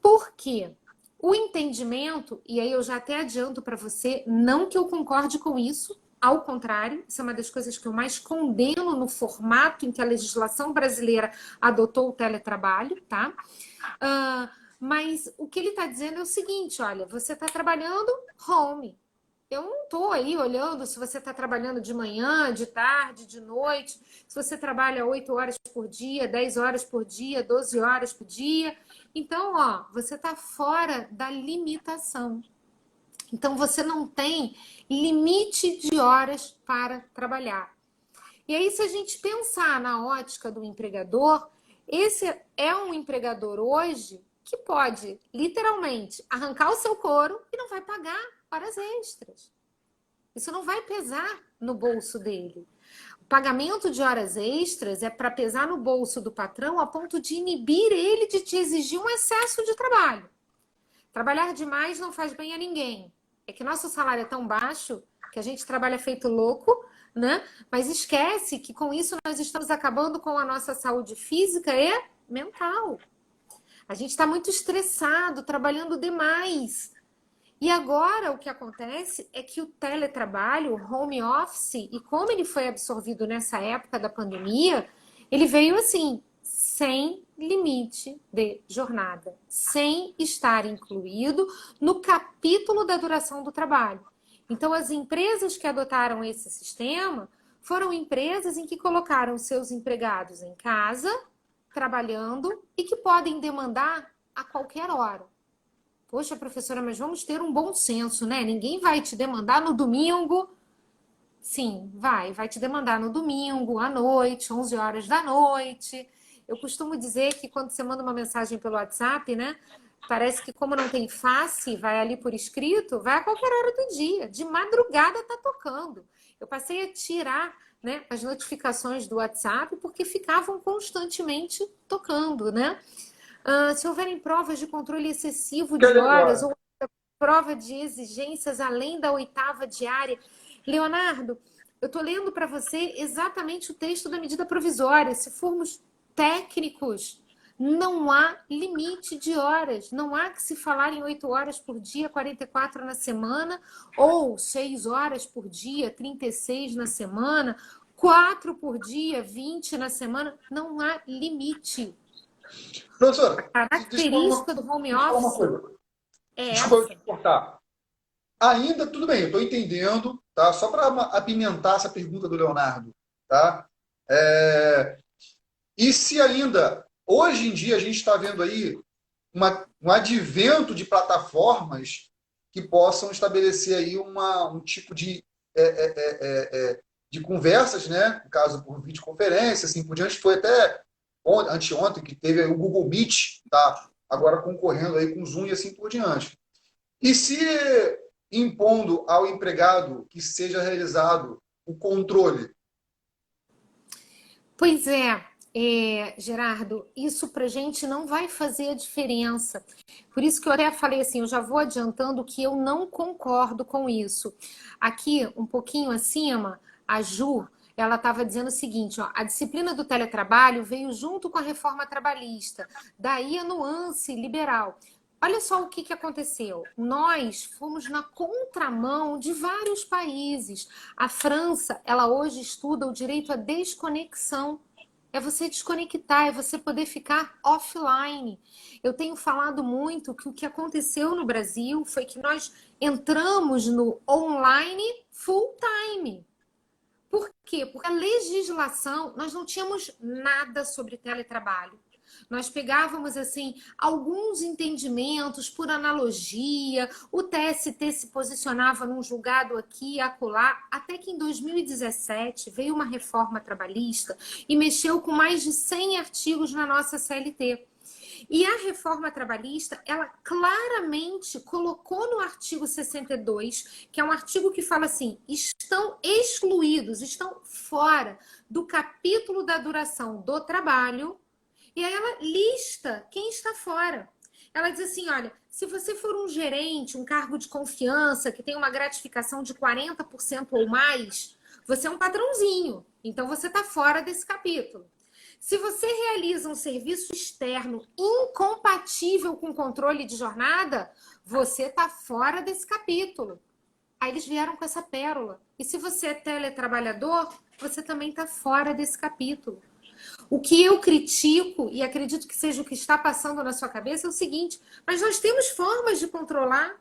Speaker 2: Por quê? O entendimento, e aí eu já até adianto para você, não que eu concorde com isso, ao contrário, isso é uma das coisas que eu mais condeno no formato em que a legislação brasileira adotou o teletrabalho, tá? Mas o que ele está dizendo é o seguinte, olha, você está trabalhando home. Eu não estou aí olhando se você está trabalhando de manhã, de tarde, de noite, se você trabalha 8 horas por dia, 10 horas por dia, 12 horas por dia. Então, ó, você está fora da limitação. Então, você não tem limite de horas para trabalhar. E aí, se a gente pensar na ótica do empregador, esse é um empregador hoje que pode, literalmente, arrancar o seu couro e não vai pagar horas extras. Isso não vai pesar no bolso dele. O pagamento de horas extras é para pesar no bolso do patrão a ponto de inibir ele de te exigir um excesso de trabalho. Trabalhar demais não faz bem a ninguém. É que nosso salário é tão baixo que a gente trabalha feito louco, né? Mas esquece que com isso nós estamos acabando com a nossa saúde física e mental. A gente está muito estressado, trabalhando demais. E agora o que acontece é que o teletrabalho, o home office, e como ele foi absorvido nessa época da pandemia, ele veio assim, sem limite de jornada, sem estar incluído no capítulo da duração do trabalho. Então, as empresas que adotaram esse sistema foram empresas em que colocaram seus empregados em casa, trabalhando, e que podem demandar a qualquer hora. Poxa, professora, mas vamos ter um bom senso, né? Ninguém vai te demandar no domingo. Sim, vai te demandar no domingo, à noite, 11 horas da noite. Eu costumo dizer que quando você manda uma mensagem pelo WhatsApp, né? Parece que como não tem face, vai ali por escrito, vai a qualquer hora do dia. De madrugada tá tocando. Eu passei a tirar, né, as notificações do WhatsApp porque ficavam constantemente tocando, né? Se houverem provas de controle excessivo de horas ou prova de exigências além da 8ª diária. Leonardo, eu estou lendo para você exatamente o texto da medida provisória. Se formos técnicos, não há limite de horas. Não há que se falar em 8 horas por dia, 44 na semana, ou 6 horas por dia, 36 na semana, 4 por dia, 20 na semana. Não há limite.
Speaker 1: Professora,
Speaker 2: A característica do home office é
Speaker 1: desculpa eu
Speaker 2: essa.
Speaker 1: te cortar. Ainda, tudo bem, eu estou entendendo, tá? Só para apimentar essa pergunta do Leonardo, tá? E se ainda, hoje em dia, a gente está vendo aí um advento de plataformas que possam estabelecer aí um tipo de conversas, né? No caso, por videoconferência, assim por diante, foi até anteontem que teve o Google Meet, tá? Agora concorrendo aí com o Zoom e assim por diante. E se impondo ao empregado que seja realizado o controle?
Speaker 2: Pois Gerardo, isso para a gente não vai fazer a diferença. Por isso que eu até falei assim, eu já vou adiantando que eu não concordo com isso. Aqui, um pouquinho acima, a Ju, ela estava dizendo o seguinte, ó, a disciplina do teletrabalho veio junto com a reforma trabalhista, daí a nuance liberal. Olha só o que aconteceu. Nós fomos na contramão de vários países. A França, ela hoje estuda o direito à desconexão. É você desconectar, é você poder ficar offline. Eu tenho falado muito que o que aconteceu no Brasil foi que nós entramos no online full time. Por quê? Porque a legislação, nós não tínhamos nada sobre teletrabalho. Nós pegávamos assim alguns entendimentos por analogia, o TST se posicionava num julgado aqui e acolá, até que em 2017 veio uma reforma trabalhista e mexeu com mais de 100 artigos na nossa CLT. E a reforma trabalhista, ela claramente colocou no artigo 62, que é um artigo que fala assim, estão excluídos, estão fora do capítulo da duração do trabalho, e aí ela lista quem está fora. Ela diz assim, olha, se você for um gerente, um cargo de confiança, que tem uma gratificação de 40% ou mais, você é um patrãozinho, então você está fora desse capítulo. Se você realiza um serviço externo incompatível com controle de jornada, você está fora desse capítulo. Aí eles vieram com essa pérola. E se você é teletrabalhador, você também está fora desse capítulo. O que eu critico, e acredito que seja o que está passando na sua cabeça, é o seguinte, mas nós temos formas de controlar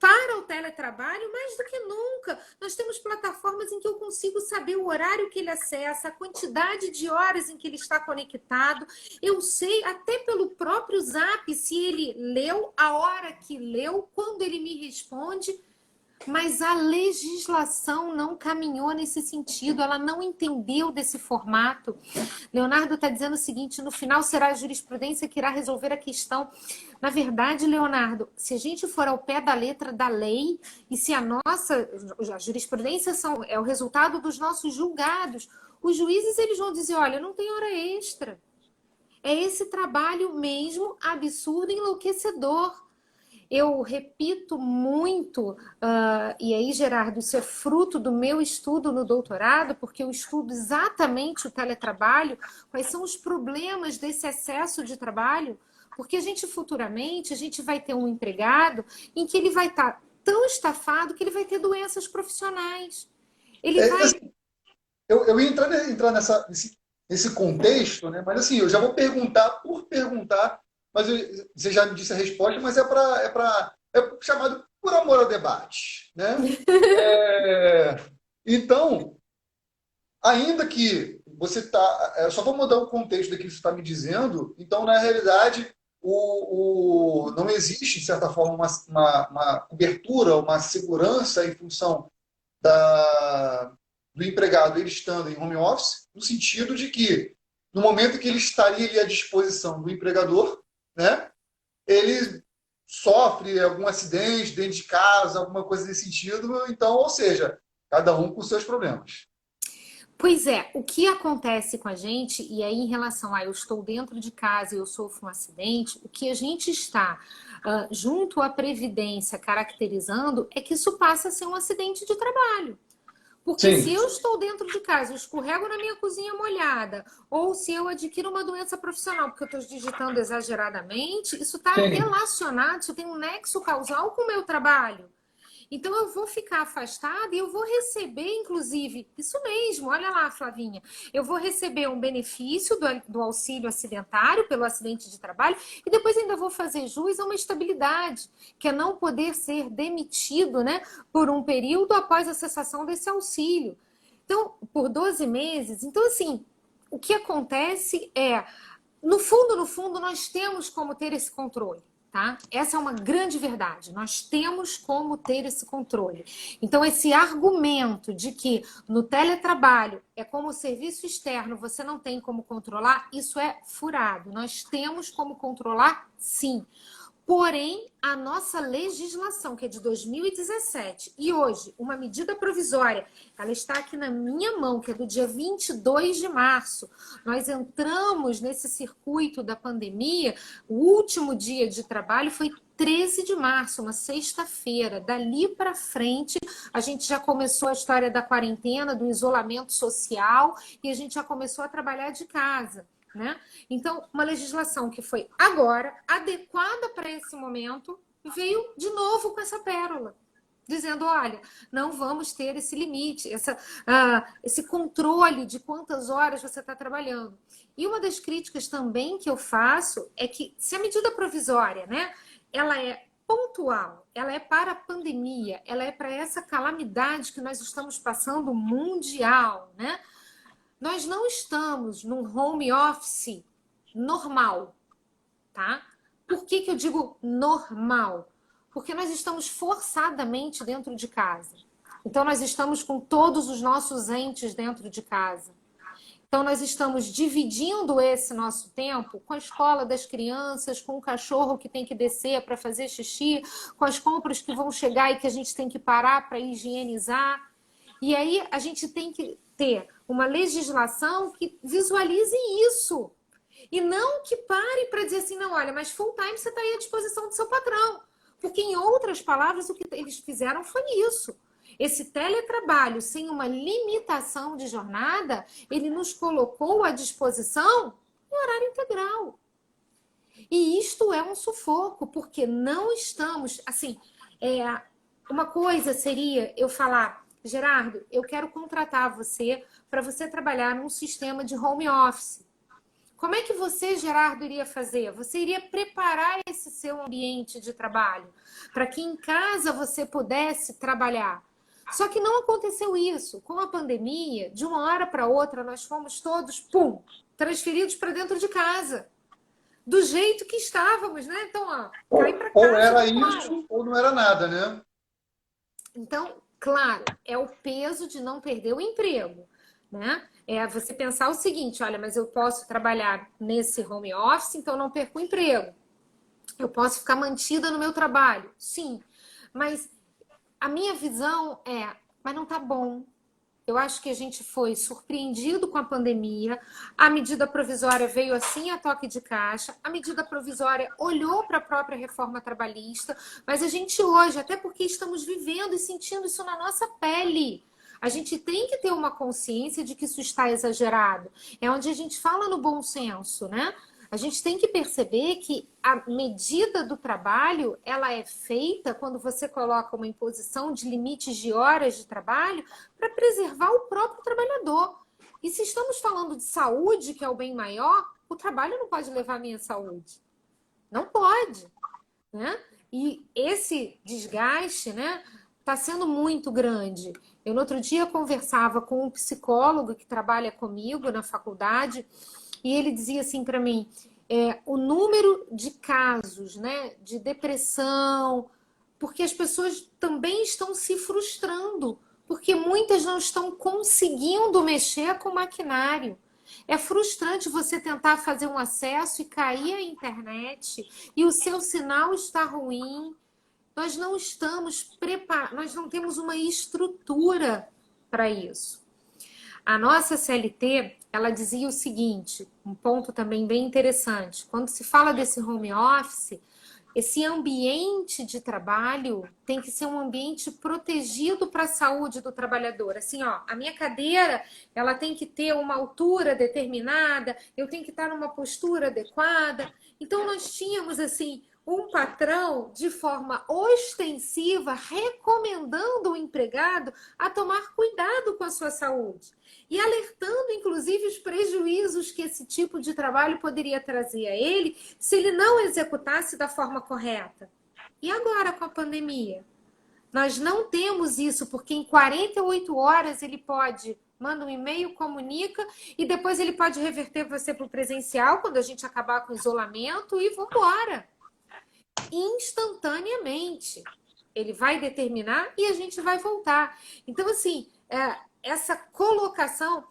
Speaker 2: para o teletrabalho mais do que nunca. Nós temos plataformas em que eu consigo saber o horário que ele acessa, a quantidade de horas em que ele está conectado. Eu sei até pelo próprio Zap se ele leu, a hora que leu, quando ele me responde. Mas a legislação não caminhou nesse sentido, ela não entendeu desse formato. Leonardo está dizendo o seguinte, no final será a jurisprudência que irá resolver a questão. Na verdade, Leonardo, se a gente for ao pé da letra da lei, e se a jurisprudência é o resultado dos nossos julgados, os juízes eles vão dizer, olha, não tem hora extra. É esse trabalho mesmo absurdo, enlouquecedor. Eu repito muito, e aí, Gerardo, isso é fruto do meu estudo no doutorado, porque eu estudo exatamente o teletrabalho, quais são os problemas desse excesso de trabalho, porque futuramente, a gente vai ter um empregado em que ele vai estar tão estafado que ele vai ter doenças profissionais. Ele vai...
Speaker 1: Assim, eu ia entrar nesse contexto, né? Mas assim, eu já vou perguntar por perguntar, mas você já me disse a resposta, mas é chamado por amor ao debate, né? Então, ainda que você está... só vou mudar o contexto daquilo que você está me dizendo, então, na realidade, não existe, de certa forma, uma cobertura, uma segurança em função do empregado ele estando em home office, no sentido de que, no momento que ele estaria ali à disposição do empregador, né, ele sofre algum acidente dentro de casa, alguma coisa nesse sentido, então, ou seja, cada um com seus problemas.
Speaker 2: Pois é, o que acontece com a gente, e aí em relação a eu estou dentro de casa e eu sofro um acidente, o que a gente está junto à Previdência caracterizando é que isso passa a ser um acidente de trabalho. Porque
Speaker 1: Sim.
Speaker 2: se eu estou dentro de casa, eu escorrego na minha cozinha molhada, ou se eu adquiro uma doença profissional, porque eu estou digitando exageradamente, isso está relacionado, isso tem um nexo causal com o meu trabalho. Então eu vou ficar afastada e eu vou receber, inclusive, isso mesmo, olha lá, Flavinha, eu vou receber um benefício do auxílio acidentário pelo acidente de trabalho e depois ainda vou fazer jus a uma estabilidade, que é não poder ser demitido, né, por um período após a cessação desse auxílio. Então, por 12 meses. Então, assim, o que acontece é, no fundo, nós temos como ter esse controle. Tá? Essa é uma grande verdade. Nós temos como ter esse controle. Então, esse argumento de que no teletrabalho é como serviço externo, você não tem como controlar, isso é furado. Nós temos como controlar, sim. Porém, a nossa legislação, que é de 2017, e hoje, uma medida provisória, ela está aqui na minha mão, que é do dia 22 de março. Nós entramos nesse circuito da pandemia, o último dia de trabalho foi 13 de março, uma sexta-feira. Dali para frente, a gente já começou a história da quarentena, do isolamento social, e a gente já começou a trabalhar de casa. Né? Então, uma legislação que foi agora, adequada para esse momento, veio de novo com essa pérola, dizendo, olha, não vamos ter esse limite, esse controle de quantas horas você está trabalhando. E uma das críticas também que eu faço é que, se a medida provisória, né, ela é pontual, ela é para a pandemia, ela é para essa calamidade que nós estamos passando mundial, né? Nós não estamos num home office normal, tá? Por que que eu digo normal? Porque nós estamos forçadamente dentro de casa. Então, nós estamos com todos os nossos entes dentro de casa. Então, nós estamos dividindo esse nosso tempo com a escola das crianças, com o cachorro que tem que descer para fazer xixi, com as compras que vão chegar e que a gente tem que parar para higienizar. E aí, a gente tem que ter uma legislação que visualize isso. E não que pare para dizer assim, não, olha, mas full time você está aí à disposição do seu patrão. Porque, em outras palavras, o que eles fizeram foi isso. Esse teletrabalho sem uma limitação de jornada, ele nos colocou à disposição em horário integral. E isto é um sufoco, porque não estamos, assim, uma coisa seria eu falar, Gerardo, eu quero contratar você para você trabalhar num sistema de home office. Como é que você, Gerardo, iria fazer? Você iria preparar esse seu ambiente de trabalho para que em casa você pudesse trabalhar. Só que não aconteceu isso. Com a pandemia, de uma hora para outra, nós fomos todos, pum, transferidos para dentro de casa. Do jeito que estávamos, né? Então, ó, cai para casa.
Speaker 1: Ou era isso, ou não era nada, né?
Speaker 2: Então, claro, é o peso de não perder o emprego, né? É você pensar o seguinte, olha, mas eu posso trabalhar nesse home office, então eu não perco o emprego. Eu posso ficar mantida no meu trabalho, sim. Mas a minha visão mas não tá bom. Eu acho que a gente foi surpreendido com a pandemia. A medida provisória veio assim a toque de caixa. A medida provisória olhou para a própria reforma trabalhista. Mas a gente hoje, até porque estamos vivendo e sentindo isso na nossa pele, a gente tem que ter uma consciência de que isso está exagerado. É onde a gente fala no bom senso, né? A gente tem que perceber que a medida do trabalho, ela é feita quando você coloca uma imposição de limites de horas de trabalho para preservar o próprio trabalhador. E se estamos falando de saúde, que é o bem maior, o trabalho não pode levar a minha saúde. Não pode, né? E esse desgaste, né, está sendo muito grande. Eu, no outro dia, conversava com um psicólogo que trabalha comigo na faculdade e ele dizia assim para mim, o número de casos, né, de depressão, porque as pessoas também estão se frustrando, porque muitas não estão conseguindo mexer com o maquinário. É frustrante você tentar fazer um acesso e cair a internet e o seu sinal está ruim. Nós não estamos preparados, nós não temos uma estrutura para isso. A nossa CLT, ela dizia o seguinte, um ponto também bem interessante. Quando se fala desse home office, esse ambiente de trabalho tem que ser um ambiente protegido para a saúde do trabalhador. Assim, ó, a minha cadeira, ela tem que ter uma altura determinada, eu tenho que estar numa postura adequada. Então, nós tínhamos, assim, um patrão, de forma ostensiva, recomendando o empregado a tomar cuidado com a sua saúde. E alertando, inclusive, os prejuízos que esse tipo de trabalho poderia trazer a ele se ele não executasse da forma correta. E agora, com a pandemia? Nós não temos isso, porque em 48 horas ele manda um e-mail, comunica, e depois ele pode reverter você para o presencial, quando a gente acabar com o isolamento, e vambora. Instantaneamente. Ele vai determinar e a gente vai voltar. Então, assim, essa colocação,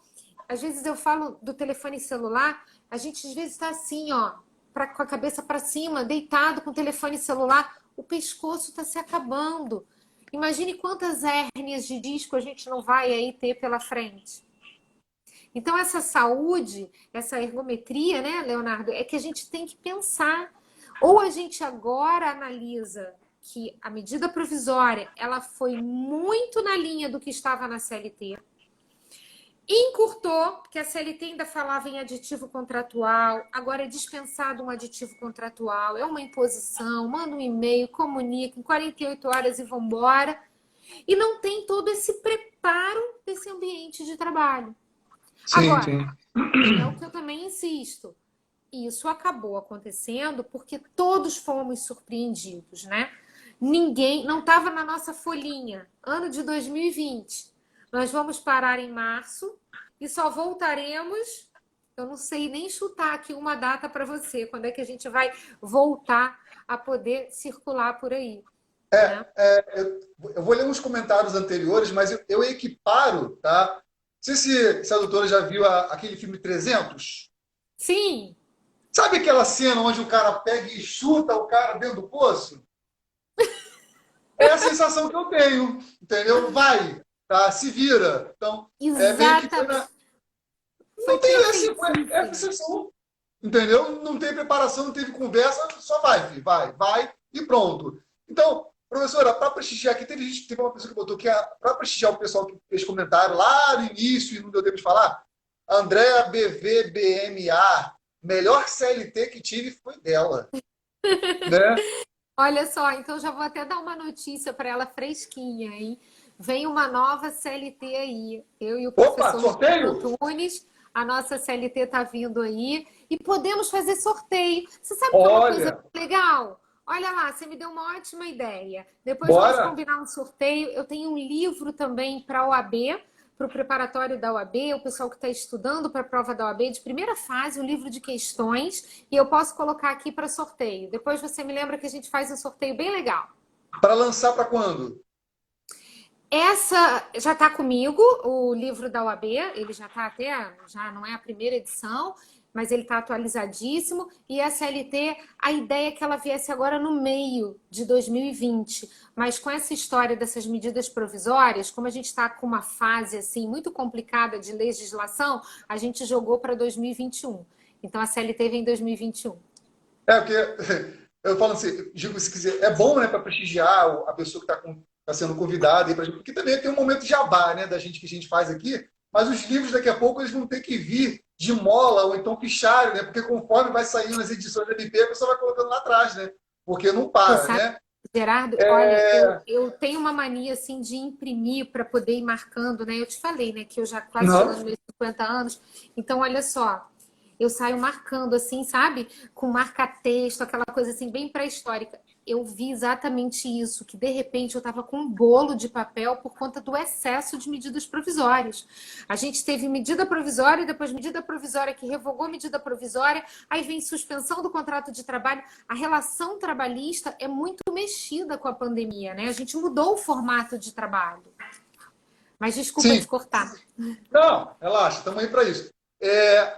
Speaker 2: às vezes eu falo do telefone celular, a gente às vezes está assim, ó, com a cabeça para cima, deitado com o telefone celular, o pescoço está se acabando. Imagine quantas hérnias de disco a gente não vai aí ter pela frente. Então, essa saúde, essa ergometria, né, Leonardo, é que a gente tem que pensar. Ou a gente agora analisa que a medida provisória ela foi muito na linha do que estava na CLT, encurtou, porque a CLT ainda falava em aditivo contratual, agora é dispensado um aditivo contratual, é uma imposição, manda um e-mail, comunica em 48 horas e vambora, e não tem todo esse preparo desse ambiente de trabalho.
Speaker 1: Sim,
Speaker 2: agora,
Speaker 1: sim.
Speaker 2: É o que eu também insisto, isso acabou acontecendo porque todos fomos surpreendidos, né? Ninguém, não estava na nossa folhinha, ano de 2020. Nós vamos parar em março e só voltaremos Eu não sei nem chutar aqui uma data para você, quando é que a gente vai voltar a poder circular por aí, né?
Speaker 1: Eu vou ler uns comentários anteriores, mas eu equiparo, tá? Não sei se a doutora já viu aquele filme 300.
Speaker 2: Sim,
Speaker 1: Sabe aquela cena onde o cara pega e chuta o cara dentro do poço? É a sensação que eu tenho, entendeu? Vai, tá? Se vira. Então, meio que foi
Speaker 2: exata,
Speaker 1: na.
Speaker 2: foi
Speaker 1: Não tem essa, é a
Speaker 2: perfeitíssimo.
Speaker 1: sensação, entendeu? Não teve preparação, não teve conversa, só vai, filho, vai e pronto. Então, professora, para prestigiar aqui, teve uma pessoa que botou que para prestigiar o pessoal que fez comentário lá no início e não deu tempo de falar, Andréa BVBMA, melhor CLT que tive foi dela, né?
Speaker 2: Olha só, então já vou até dar uma notícia para ela fresquinha, hein? Vem uma nova CLT aí. Eu e o
Speaker 1: Opa,
Speaker 2: professor Luciano
Speaker 1: sorteio?
Speaker 2: Antunes, a nossa CLT está vindo aí e podemos fazer sorteio. Você sabe que é uma coisa
Speaker 1: Olha,
Speaker 2: legal? Olha lá, você me deu uma ótima ideia. Depois vamos
Speaker 1: bora.
Speaker 2: combinar um sorteio. Eu tenho um livro também para a OAB, para o preparatório da OAB, o pessoal que está estudando para a prova da OAB de primeira fase, um livro de questões, e eu posso colocar aqui para sorteio. Depois você me lembra que a gente faz um sorteio bem legal.
Speaker 1: Para lançar para quando?
Speaker 2: Essa já está comigo, o livro da UAB, ele já está até, já não é a primeira edição, mas ele está atualizadíssimo. E a CLT, a ideia é que ela viesse agora no meio de 2020, mas com essa história dessas medidas provisórias, como a gente está com uma fase assim muito complicada de legislação, a gente jogou para 2021. Então a CLT vem em 2021.
Speaker 1: Porque eu falo assim, digo, se quiser, é bom, né, para prestigiar a pessoa que está sendo convidada, aí pra gente, porque também tem um momento de jabá, né, da gente que a gente faz aqui, mas os livros daqui a pouco eles vão ter que vir de mola ou então fichário, né, porque conforme vai saindo as edições da MP, a pessoa vai colocando lá atrás, né, porque não
Speaker 2: Você
Speaker 1: para,
Speaker 2: sabe,
Speaker 1: né.
Speaker 2: Gerardo, olha, eu tenho uma mania assim de imprimir para poder ir marcando, né? Eu te falei, né, que eu já quase
Speaker 1: Não,
Speaker 2: chegando nos meus 50 anos. Então, olha só, eu saio marcando assim, sabe? Com marca-texto, aquela coisa assim bem pré-histórica. Eu vi exatamente isso, que de repente eu estava com um bolo de papel por conta do excesso de medidas provisórias. A gente teve medida provisória, depois medida provisória que revogou medida provisória, aí vem suspensão do contrato de trabalho. A relação trabalhista é muito mexida com a pandemia, né? A gente mudou o formato de trabalho. Mas desculpa
Speaker 1: sim,
Speaker 2: te cortar.
Speaker 1: não, relaxa, estamos aí para isso.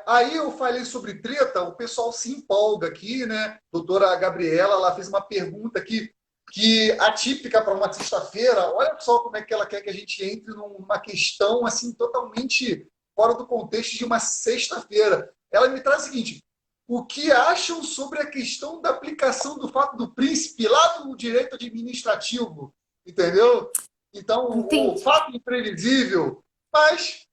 Speaker 1: Aí eu falei sobre treta, o pessoal se empolga aqui, né? Doutora Gabriela, ela fez uma pergunta aqui que atípica para uma sexta-feira. Olha só como é que ela quer que a gente entre numa questão assim totalmente fora do contexto de uma sexta-feira. Ela me traz o seguinte: o que acham sobre a questão da aplicação do fato do príncipe lá do direito administrativo? Entendeu? Então, o
Speaker 2: Entendi.
Speaker 1: fato imprevisível, mas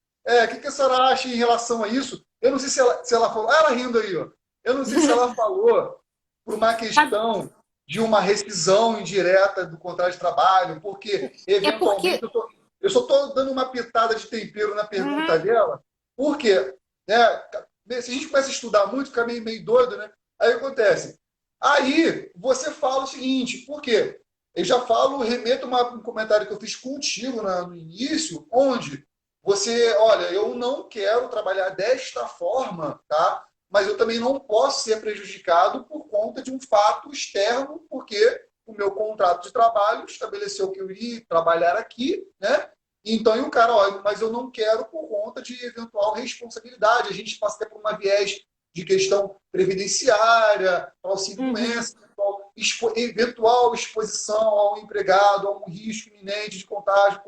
Speaker 1: que a senhora acha em relação a isso? Eu não sei se ela falou. Ah, ela rindo aí, ó. Eu não sei se ela falou por uma questão de uma rescisão indireta do contrato de trabalho, porque,
Speaker 2: É
Speaker 1: eventualmente,
Speaker 2: porque.
Speaker 1: eu só estou dando uma pitada de tempero na pergunta
Speaker 2: Uhum.
Speaker 1: dela, porque se a gente começa a estudar muito, fica meio doido, né? Aí acontece. Aí você fala o seguinte, por quê? Eu já falo, remeto um comentário que eu fiz contigo no início, onde você, olha, eu não quero trabalhar desta forma, tá? Mas eu também não posso ser prejudicado por conta de um fato externo, porque o meu contrato de trabalho estabeleceu que eu iria trabalhar aqui, né? Então, e o cara, olha, mas eu não quero por conta de eventual responsabilidade. A gente passa até por uma viés de questão previdenciária,
Speaker 2: Uhum.
Speaker 1: auxílio-doença, eventual exposição ao empregado, a um risco iminente de contágio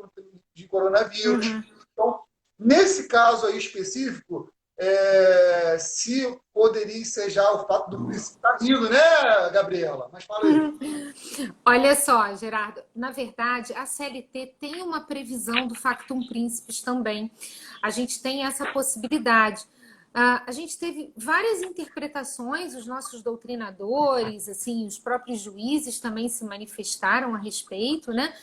Speaker 1: de coronavírus.
Speaker 2: Uhum.
Speaker 1: Então, nesse caso aí específico, se poderia ensejar o fato do príncipe estar rindo, né, Gabriela? Mas fala aí.
Speaker 2: Olha só, Gerardo, na verdade, a CLT tem uma previsão do factum principis também. A gente tem essa possibilidade. A gente teve várias interpretações, os nossos doutrinadores, assim, os próprios juízes também se manifestaram a respeito, né?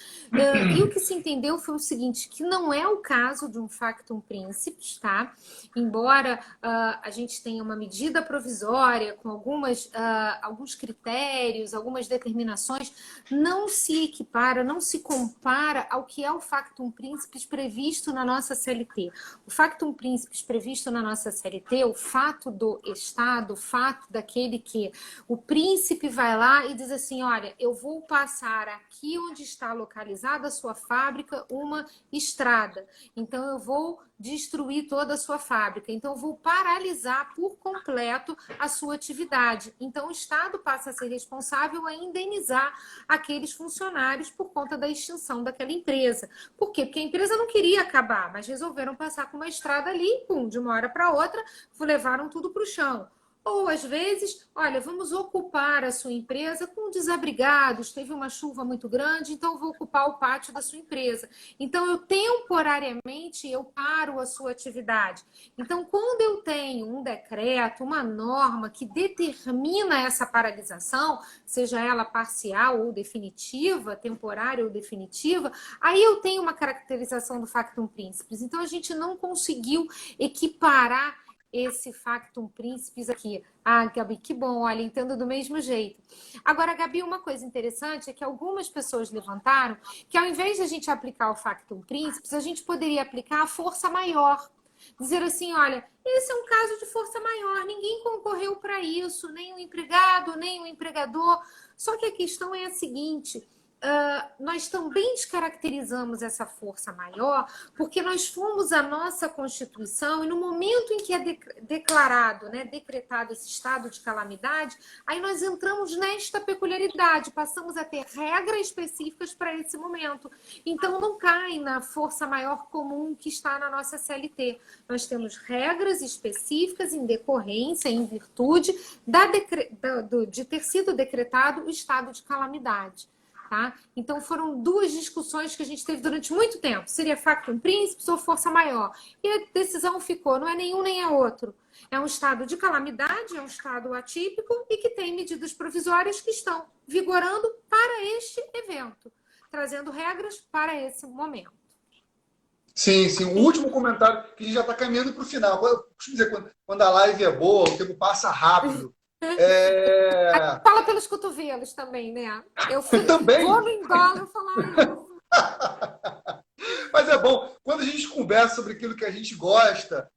Speaker 2: E o que se entendeu foi o seguinte, que não é o caso de um factum principis, tá? Embora a gente tenha uma medida provisória com alguns critérios, algumas determinações, não se equipara, não se compara ao que é o factum principis previsto na nossa CLT. O factum principis previsto na nossa CLT CLT, o fato do Estado, o fato daquele que o príncipe vai lá e diz assim, olha, eu vou passar aqui onde está localizada a sua fábrica uma estrada, então eu vou destruir toda a sua fábrica, então eu vou paralisar por completo a sua atividade. Então o Estado passa a ser responsável a indenizar aqueles funcionários por conta da extinção daquela empresa. Por quê? Porque a empresa não queria acabar, mas resolveram passar com uma estrada ali, pum, de uma hora para outra, levaram tudo para o chão. Ou, às vezes, olha, vamos ocupar a sua empresa com desabrigados, teve uma chuva muito grande, então vou ocupar o pátio da sua empresa. Então, eu temporariamente, eu paro a sua atividade. Então, quando eu tenho um decreto, uma norma que determina essa paralisação, seja ela parcial ou definitiva, temporária ou definitiva, aí eu tenho uma caracterização do factum principis. Então, a gente não conseguiu equiparar esse factum principis aqui. Ah, Gabi, que bom, olha, entendo do mesmo jeito. Agora, Gabi, uma coisa interessante é que algumas pessoas levantaram que ao invés de a gente aplicar o factum principis, a gente poderia aplicar a força maior. Dizer assim, olha, esse é um caso de força maior, ninguém concorreu para isso, nem o empregado, nem o empregador. Só que a questão é a seguinte... nós também descaracterizamos essa força maior porque nós fomos à nossa Constituição e no momento em que é declarado, né, decretado esse estado de calamidade, aí nós entramos nesta peculiaridade, passamos a ter regras específicas para esse momento. Então não cai na força maior comum que está na nossa CLT. Nós temos regras específicas em decorrência, em virtude de ter sido decretado o estado de calamidade. Tá? Então foram duas discussões que a gente teve durante muito tempo. Seria factum principis ou força maior? E a decisão ficou, não é nenhum nem é outro. É um estado de calamidade, é um estado atípico e que tem medidas provisórias que estão vigorando para este evento, trazendo regras para esse momento.
Speaker 1: Sim, sim. O último comentário, que a gente já está caminhando para o final. Eu costumo dizer, quando a live é boa, o tempo passa rápido.
Speaker 2: Fala pelos cotovelos também, né? Eu
Speaker 1: também.
Speaker 2: Vou no embalo falar isso.
Speaker 1: Mas é bom, quando a gente conversa sobre aquilo que a gente gosta,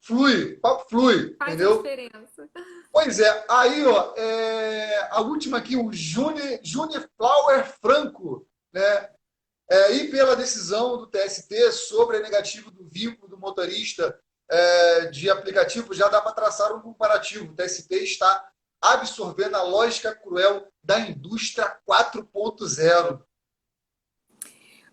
Speaker 1: flui, o papo flui,
Speaker 2: Faz
Speaker 1: entendeu?
Speaker 2: a diferença.
Speaker 1: Pois é, aí ó, a última aqui, o Júnior Flower Franco, né? E pela decisão do TST sobre a negativa do vínculo do motorista de aplicativo, já dá para traçar um comparativo. O TST está absorvendo a lógica cruel da indústria 4.0.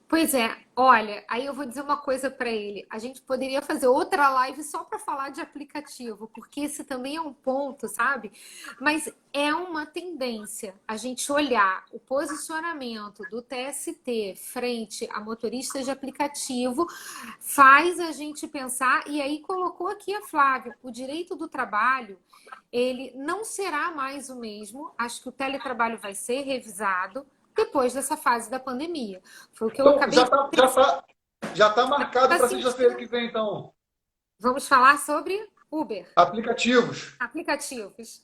Speaker 2: Pois é, olha, aí eu vou dizer uma coisa para ele. A gente poderia fazer outra live só para falar de aplicativo, porque esse também é um ponto, sabe? Mas é uma tendência a gente olhar o posicionamento do TST frente a motoristas de aplicativo, faz a gente pensar, e aí colocou aqui a Flávia, o direito do trabalho, ele não será mais o mesmo. Acho que o teletrabalho vai ser revisado depois dessa fase da pandemia. Foi o que eu acabei de...
Speaker 1: Já tá marcado para sexta-feira que vem, então.
Speaker 2: Vamos falar sobre Uber.
Speaker 1: Aplicativos.
Speaker 2: Aplicativos.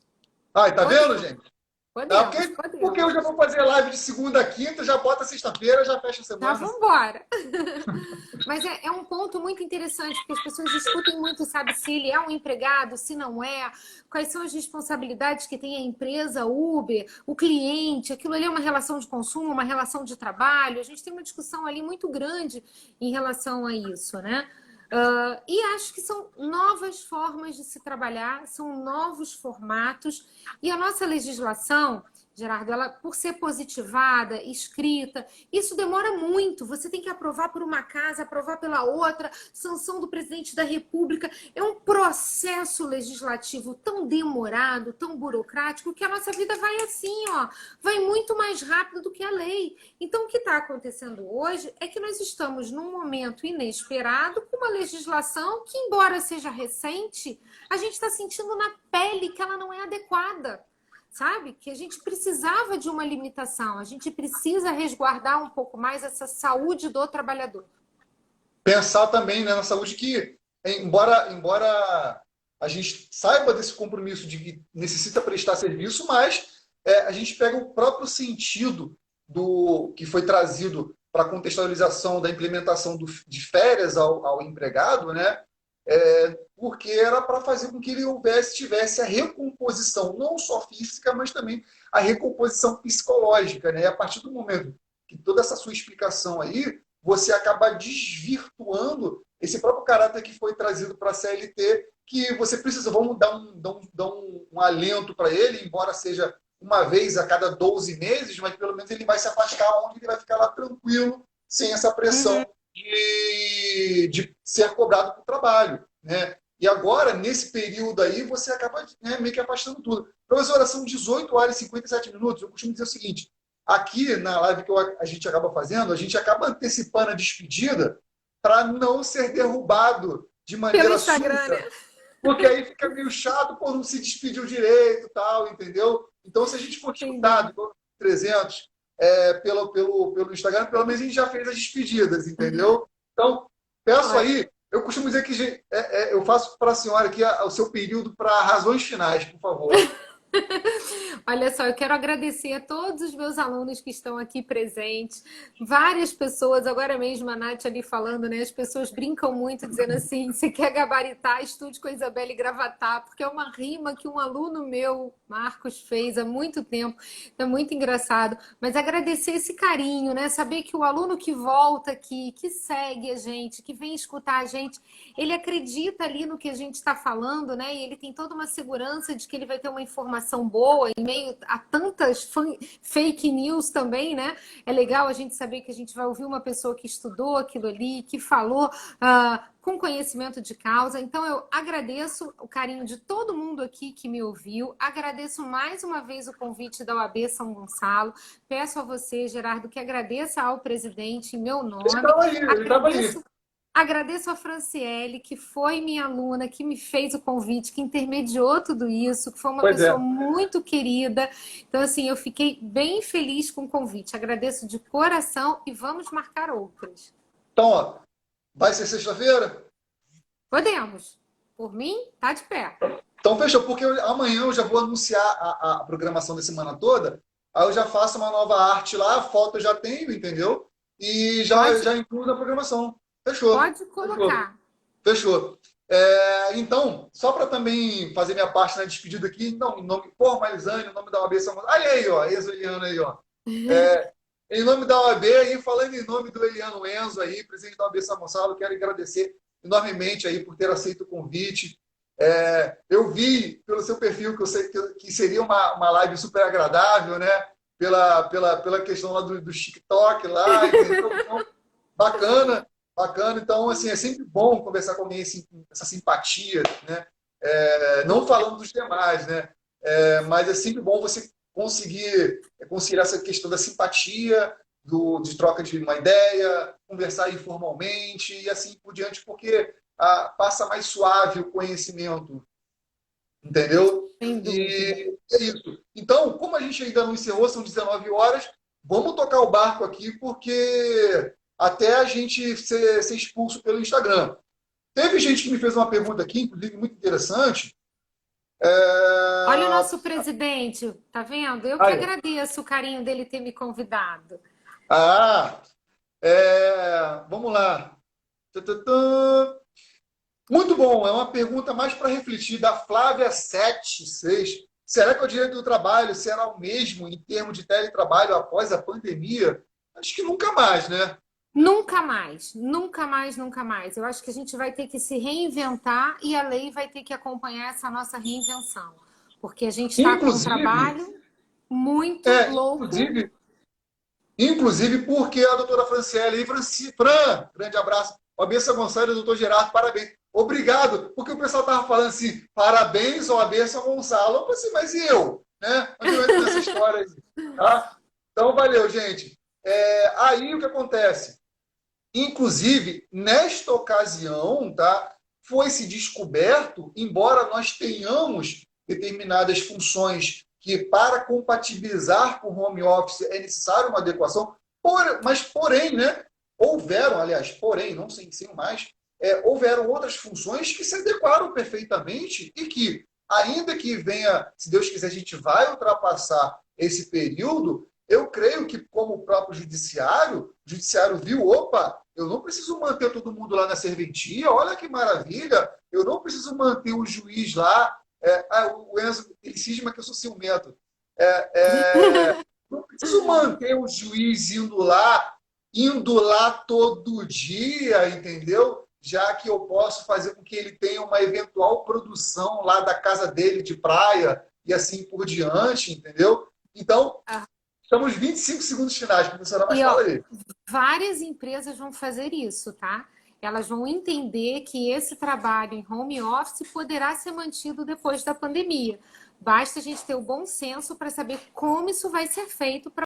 Speaker 1: Tá vendo, gente?
Speaker 2: Podemos.
Speaker 1: Porque eu já vou fazer live de segunda a quinta, já bota sexta-feira, já fecha a semana.
Speaker 2: Tá, vamos embora. Mas é um ponto muito interessante, porque as pessoas discutem muito, sabe, se ele é um empregado, se não é, quais são as responsabilidades que tem a empresa Uber, o cliente, aquilo ali é uma relação de consumo, uma relação de trabalho. A gente tem uma discussão ali muito grande em relação a isso, né? E acho que são novas formas de se trabalhar, são novos formatos, e a nossa legislação, Gerardo, ela, por ser positivada, escrita, isso demora muito. Você tem que aprovar por uma casa, aprovar pela outra, sanção do presidente da República. É um processo legislativo tão demorado, tão burocrático, que a nossa vida vai assim, ó, vai muito mais rápido do que a lei. Então, o que está acontecendo hoje é que nós estamos num momento inesperado, com uma legislação que, embora seja recente, a gente está sentindo na pele que ela não é adequada. Sabe? Que a gente precisava de uma limitação, a gente precisa resguardar um pouco mais essa saúde do trabalhador.
Speaker 1: Pensar também, né, na saúde que, embora a gente saiba desse compromisso de que necessita prestar serviço, mas a gente pega o próprio sentido do que foi trazido para a contextualização da implementação de férias ao empregado, né? porque era para fazer com que ele tivesse a recomposição, não só física, mas também a recomposição psicológica, né? E a partir do momento que toda essa sua explicação aí, você acaba desvirtuando esse próprio caráter que foi trazido para a CLT, que você precisa, vamos dar um alento para ele, embora seja uma vez a cada 12 meses, mas pelo menos ele vai se afastar onde ele vai ficar lá tranquilo, sem essa pressão de ser cobrado por trabalho, né? E agora, nesse período aí, você acaba, né, meio que afastando tudo. Professora, são 18 horas e 57 minutos. Eu costumo dizer o seguinte, aqui na live que a gente acaba fazendo, a gente acaba antecipando a despedida para não ser derrubado de maneira súbita, porque aí fica meio chato, pô, não se despediu direito, tal, entendeu? Então, se a gente for escutado, 300, pelo Instagram, pelo menos a gente já fez as despedidas, entendeu? Então, peço aí, eu costumo dizer que eu faço para a senhora aqui o seu período para razões finais, por favor.
Speaker 2: Olha só, eu quero agradecer a todos os meus alunos que estão aqui presentes. Várias pessoas, agora mesmo a Nath ali falando, né? As pessoas brincam muito dizendo assim, você quer gabaritar, estude com a Isabelle Gravatar, porque é uma rima que um aluno meu, Marcos, fez há muito tempo. É muito engraçado. Mas agradecer esse carinho, né? Saber que o aluno que volta aqui, que segue a gente, que vem escutar a gente, ele acredita ali no que a gente está falando, né? E ele tem toda uma segurança de que ele vai ter uma informação boa em meio a tantas fake news também, né? É legal a gente saber que a gente vai ouvir uma pessoa que estudou aquilo ali, que falou com conhecimento de causa. Então, eu agradeço o carinho de todo mundo aqui que me ouviu. Agradeço mais uma vez o convite da OAB São Gonçalo. Peço a você, Gerardo, que agradeça ao presidente em meu nome.
Speaker 1: Ele estava aí.
Speaker 2: Agradeço a Franciele, que foi minha aluna, que me fez o convite, que intermediou tudo isso, que foi uma pessoa muito querida. Então, assim, eu fiquei bem feliz com o convite. Agradeço de coração e vamos marcar outras.
Speaker 1: Então, ó, vai ser sexta-feira?
Speaker 2: Podemos. Por mim, tá de pé.
Speaker 1: Então, fechou, porque amanhã eu já vou anunciar a programação da semana toda, aí eu já faço uma nova arte lá, a foto eu já tenho, entendeu? E já incluo na programação. Fechou.
Speaker 2: Pode colocar.
Speaker 1: Fechou. Então, só para também fazer minha parte na despedida aqui, não, em nome, Formalizane, em nome da OAB São Gonçalo. Olha aí, ó, ex-Eliano aí, ó. Em nome da OAB, e falando em nome do Eliano Enzo aí, presidente da OAB São Gonçalo, quero agradecer enormemente aí por ter aceito o convite. Eu vi pelo seu perfil que eu sei que seria uma live super agradável, né? Pela questão lá do TikTok lá, entendeu? Então, bacana. Então, assim, é sempre bom conversar com alguém assim, com essa simpatia, né? Não falando dos demais, né? Mas é sempre bom você conseguir conciliar essa questão da simpatia, de troca de uma ideia, conversar informalmente e assim por diante, porque passa mais suave o conhecimento, entendeu? E é isso. Então, como a gente ainda não encerrou, são 19 horas, vamos tocar o barco aqui, porque até a gente ser expulso pelo Instagram. Teve gente que me fez uma pergunta aqui, inclusive muito interessante.
Speaker 2: Olha o nosso presidente, tá vendo? Eu que agradeço o carinho dele ter me convidado.
Speaker 1: Vamos lá. Muito bom, é uma pergunta mais para refletir, da Flávia 76. Será que o direito do trabalho será o mesmo em termos de teletrabalho após a pandemia? Acho que nunca mais, né?
Speaker 2: Nunca mais, nunca mais, nunca mais. Eu acho que a gente vai ter que se reinventar e a lei vai ter que acompanhar essa nossa reinvenção. Porque a gente está com um trabalho muito louco.
Speaker 1: Inclusive porque a doutora Franciele e Fran, grande abraço. OAB São Gonçalo e doutor Gerardo, parabéns. Obrigado, porque o pessoal estava falando assim, parabéns, OAB São Gonçalo. Eu pensei, mas e eu? Né? Onde eu entro nessa história aí? Tá? Então, valeu, gente. Aí o que acontece? Inclusive, nesta ocasião, tá, foi-se descoberto, embora nós tenhamos determinadas funções que, para compatibilizar com o home office, é necessário uma adequação, porém, né, não sem mais, houveram outras funções que se adequaram perfeitamente e que, ainda que venha, se Deus quiser, a gente vai ultrapassar esse período, eu creio que, como o próprio o judiciário viu, opa, eu não preciso manter todo mundo lá na serventia, olha que maravilha, eu não preciso manter o juiz lá, o Enzo, ele cisma que eu sou ciumento. Não preciso manter o juiz indo lá todo dia, entendeu? Já que eu posso fazer com que ele tenha uma eventual produção lá da casa dele de praia e assim por diante, entendeu? Então, estamos 25 segundos finais, professora, mas
Speaker 2: E, ó,
Speaker 1: fala aí.
Speaker 2: várias empresas vão fazer isso, tá? Elas vão entender que esse trabalho em home office poderá ser mantido depois da pandemia. Basta a gente ter o bom senso para saber como isso vai ser feito para